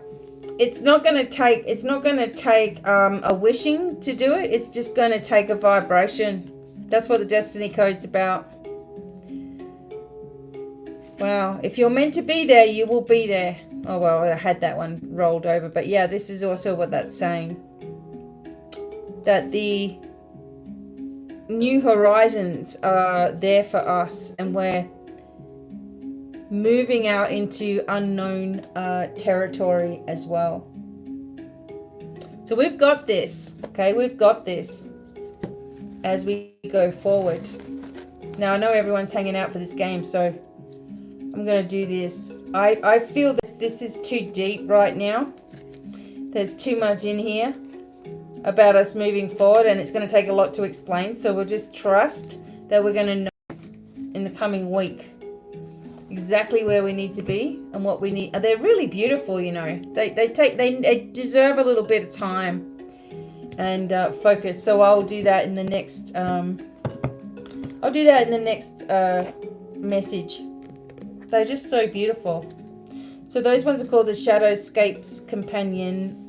It's not going to take a wishing to do it. It's just going to take a vibration. That's what the Destiny Code's about. Wow, if you're meant to be there, you will be there. Oh, well, I had that one rolled over. But yeah, this is also what that's saying. That the new horizons are there for us, and we're moving out into unknown territory as well. So we've got this, okay? We've got this as we go forward. Now, I know everyone's hanging out for this game, so I'm going to do this. I feel this is too deep right now. There's too much in here about us moving forward, and it's going to take a lot to explain. So we'll just trust that we're going to know in the coming week exactly where we need to be and what we need. They're really beautiful, you know. They deserve a little bit of time and focus. So I'll do that in the next. I'll do that in the next message. They're just so beautiful. So those ones are called the Shadowscapes Companion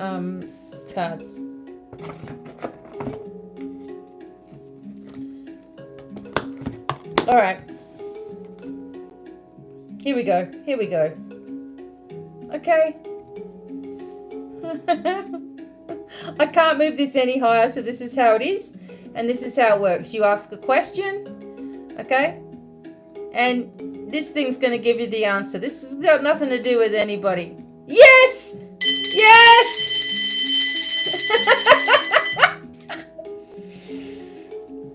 cards. All right. Here we go. Here we go. Okay. I can't move this any higher, so this is how it is. And this is how it works. You ask a question, okay? And this thing's going to give you the answer. This has got nothing to do with anybody. Yes! Yes!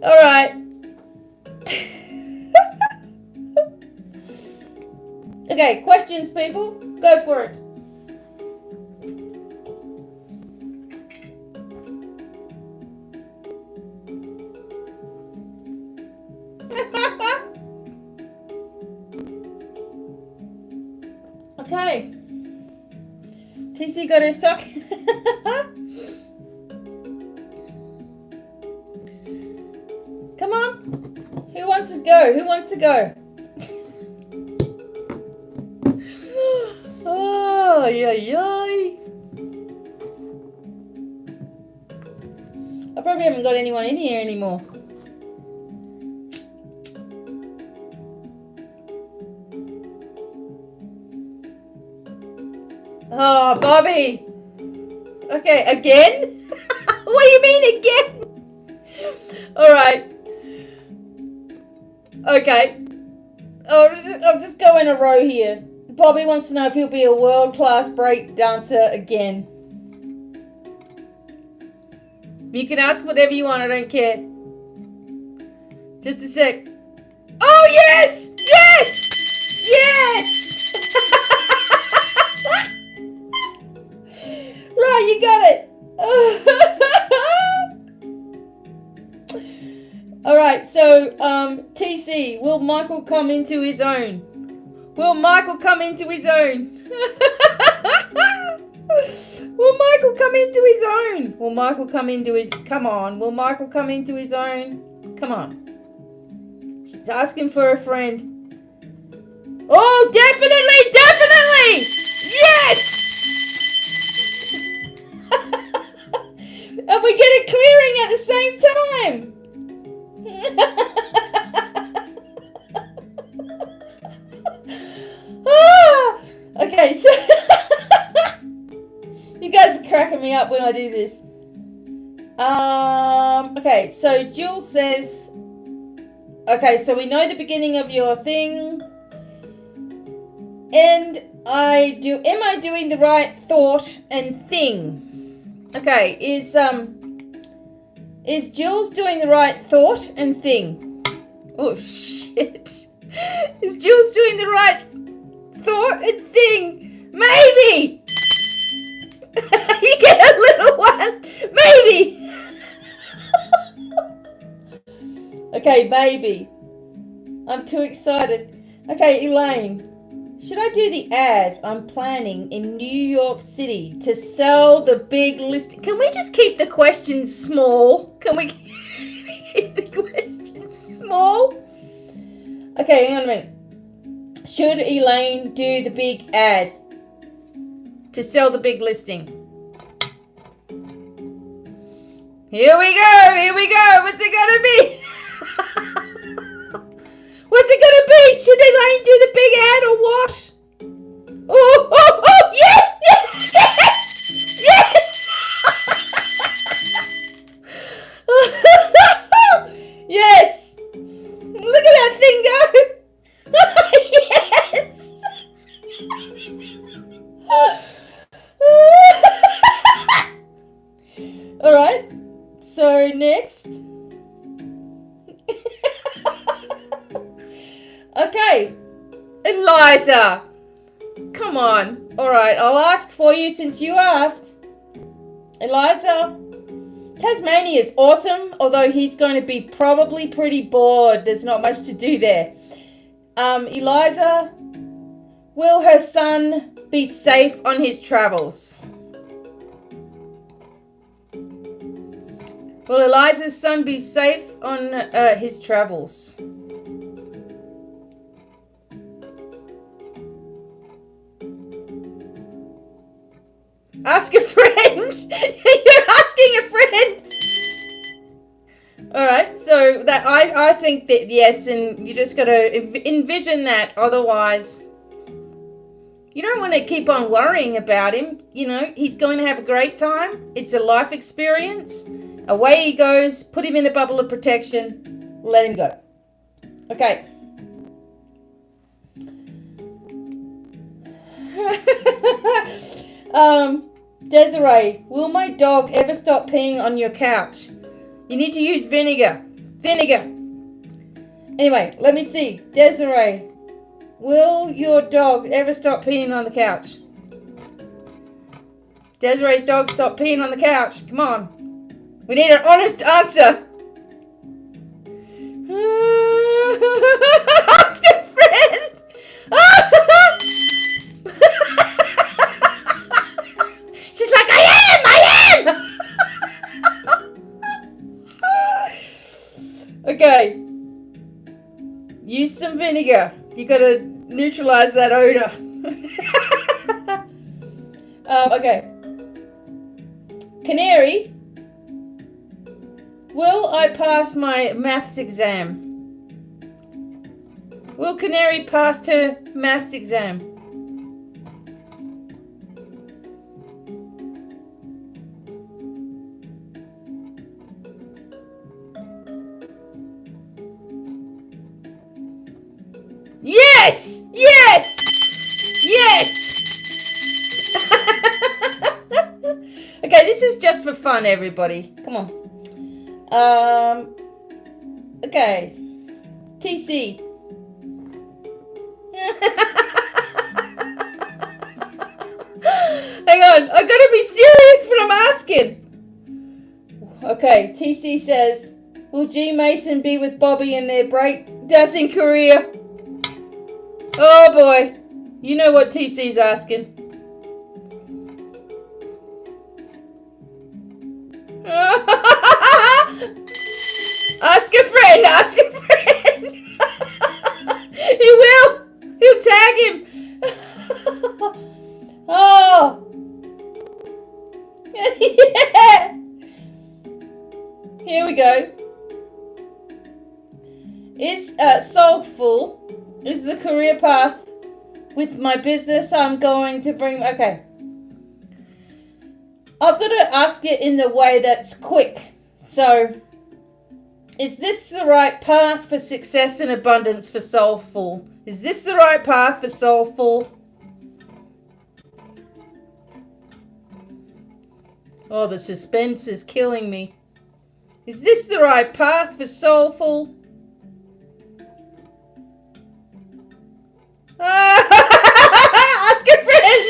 All right. Okay, questions, people? Go for it. Okay. TC got her sock. Come on. Who wants to go? Who wants to go? Oh, yay. I probably haven't got anyone in here anymore. Oh, Bobby. Okay, again? What do you mean again? All right. Okay. I'll just go in a row here. Bobby wants to know if he'll be a world-class break dancer again. You can ask whatever you want, I don't care. Just a sec. Oh, yes! Yes! Yes! Right, you got it. All right, so TC, will Michael come into his own? Will Michael come into his own? Will Michael come into his own? Will Michael come into his... Come on. Will Michael come into his own? Come on. She's asking for a friend. Oh, definitely! Definitely! Yes! And we get a clearing at the same time. Okay, so you guys are cracking me up when I do this. Okay, so Jules says, okay, so we know the beginning of your thing, and am I doing the right thought and thing? Okay, is Jules doing the right thought and thing? Oh shit. Is Jules doing the right thought and thing? Maybe. You get a little one. Maybe. Okay, baby. I'm too excited. Okay, Elaine. Should I do the ad I'm planning in New York City to sell the big list? Can we just keep the questions small? Can we keep the questions small? Okay, hang on a minute. Should Elaine do the big ad to sell the big listing? Here we go. Here we go. What's it going to be? What's it going to be? Should Elaine do the big ad or what? Oh, oh, oh, All right. So next. Okay. Eliza. Come on. All right. I'll ask for you since you asked. Eliza. Tasmania is awesome, although he's going to be probably pretty bored. There's not much to do there. Eliza, will her son be safe on his travels? Will Eliza's son be safe on his travels? Ask a friend. You're asking a friend. All right, so that I think that yes, and you just got to envision that. Otherwise, you don't want to keep on worrying about him. You know, he's going to have a great time. It's a life experience. Away he goes. Put him in a bubble of protection. Let him go. Okay. Desiree, will my dog ever stop peeing on your couch? You need to use vinegar. Vinegar. Anyway, let me see. Desiree, will your dog ever stop peeing on the couch? Desiree's dog stopped peeing on the couch. Come on. We need an honest answer. Ask a friend. She's like, I am. Okay. Use some vinegar. You gotta neutralize that odor. Okay. Canary, will I pass my maths exam? Will Canary pass her maths exam? Yes! Yes! Yes! Okay, this is just for fun, everybody. Come on. Okay. TC. Hang on, I gotta be serious when I'm asking. Okay, TC says, will G Mason be with Bobby in their break dancing career? Oh boy, you know what TC's asking. Ask a friend, ask a friend. He will. He'll tag him. Oh. Yeah. Here we go. Is soulful is the career path with my business I'm going to bring. Okay. I've got to ask it in the way that's quick. So, is this the right path for success and abundance for Soulful? Is this the right path for Soulful? Oh, the suspense is killing me. Is this the right path for Soulful? Ask a friend.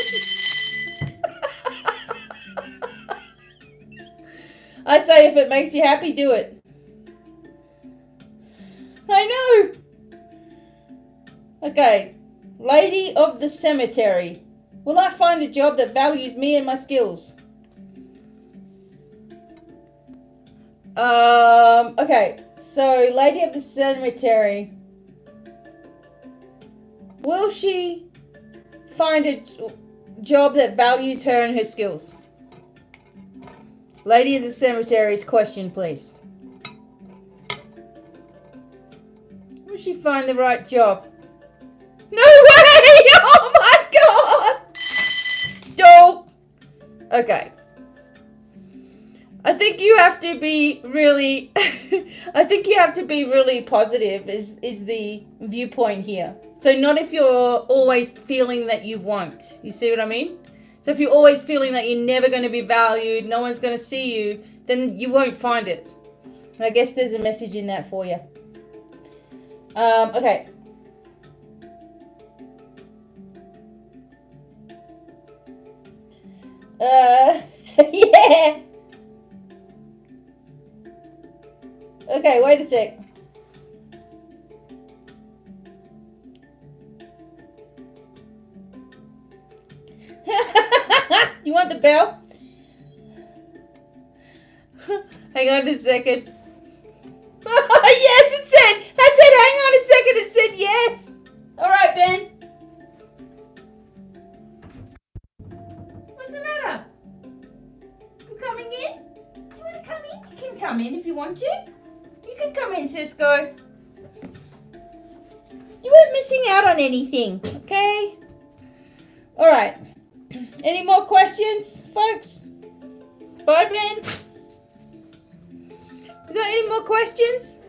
I say if it makes you happy, do it. I know. Okay. Lady of the Cemetery. Will I find a job that values me and my skills? Okay. So, Lady of the Cemetery. Will she find a job that values her and her skills? Lady of the Cemetery's question, please. Will she find the right job? No way! Oh my god! Don't. Okay. I think you have to be really positive is the viewpoint here. So not if you're always feeling that you won't. You see what I mean? So if you're always feeling that you're never going to be valued, no one's going to see you, then you won't find it. I guess there's a message in that for you. Okay. Yeah. Okay, wait a sec. You want the bell? Hang on a second. Yes, it said. I said, hang on a second. It said yes. All right, Ben. What's the matter? You coming in? You want to come in? You can come in if you want to. You can come in, Cisco. You weren't missing out on anything, okay? All right. Any more questions, folks? Bye, Ben. You got any more questions?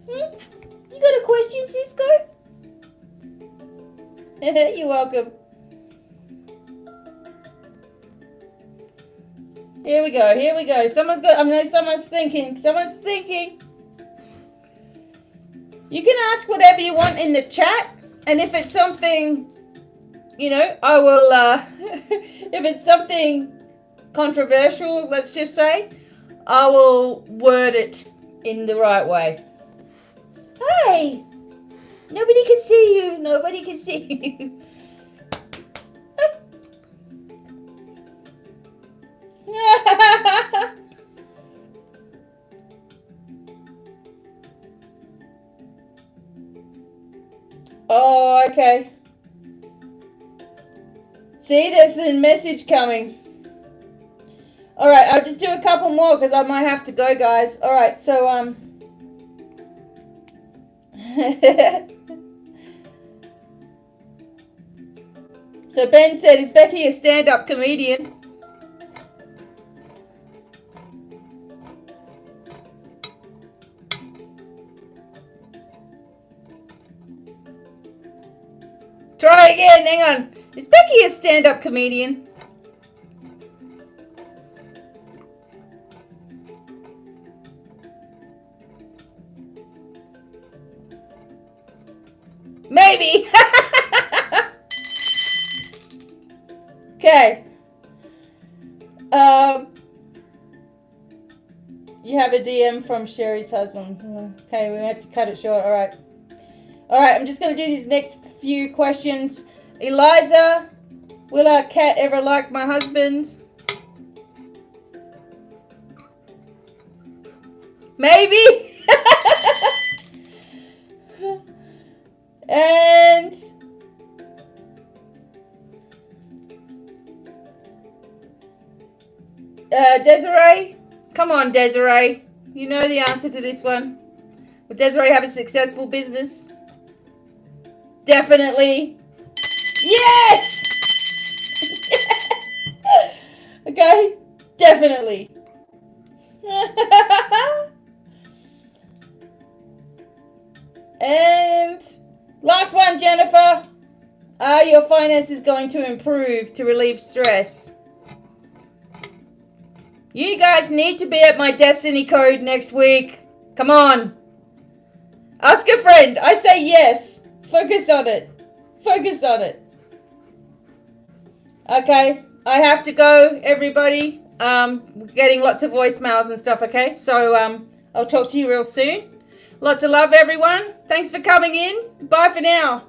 You got a question, Cisco? You're welcome. Here we go. Here we go. Someone's got. I know someone's thinking. Someone's thinking. You can ask whatever you want in the chat, and if it's something, you know, I will. If it's something controversial, let's just say, I will word it in the right way. Hey, nobody can see you. Nobody can see you. Oh, okay. See, there's the message coming. All right, I'll just do a couple more because I might have to go, guys. All right, so so Ben said, "Is Becky a stand-up comedian?" Try again. Hang on. Is Becky a stand-up comedian? Maybe. Okay. You have a DM from Sherry's husband. Okay, we have to cut it short. All right. All right, I'm just going to do these next few questions. Eliza, will our cat ever like my husband? Maybe. And Desiree, come on, Desiree. You know the answer to this one. Will Desiree have a successful business? Definitely. Yes! Yes! Okay, definitely. And last one, Jennifer. Are your finances going to improve to relieve stress? You guys need to be at my Destiny Code next week. Come on. Ask a friend. I say yes. Focus on it. Focus on it. Okay. I have to go, everybody. We're getting lots of voicemails and stuff, okay? So I'll talk to you real soon. Lots of love, everyone. Thanks for coming in. Bye for now.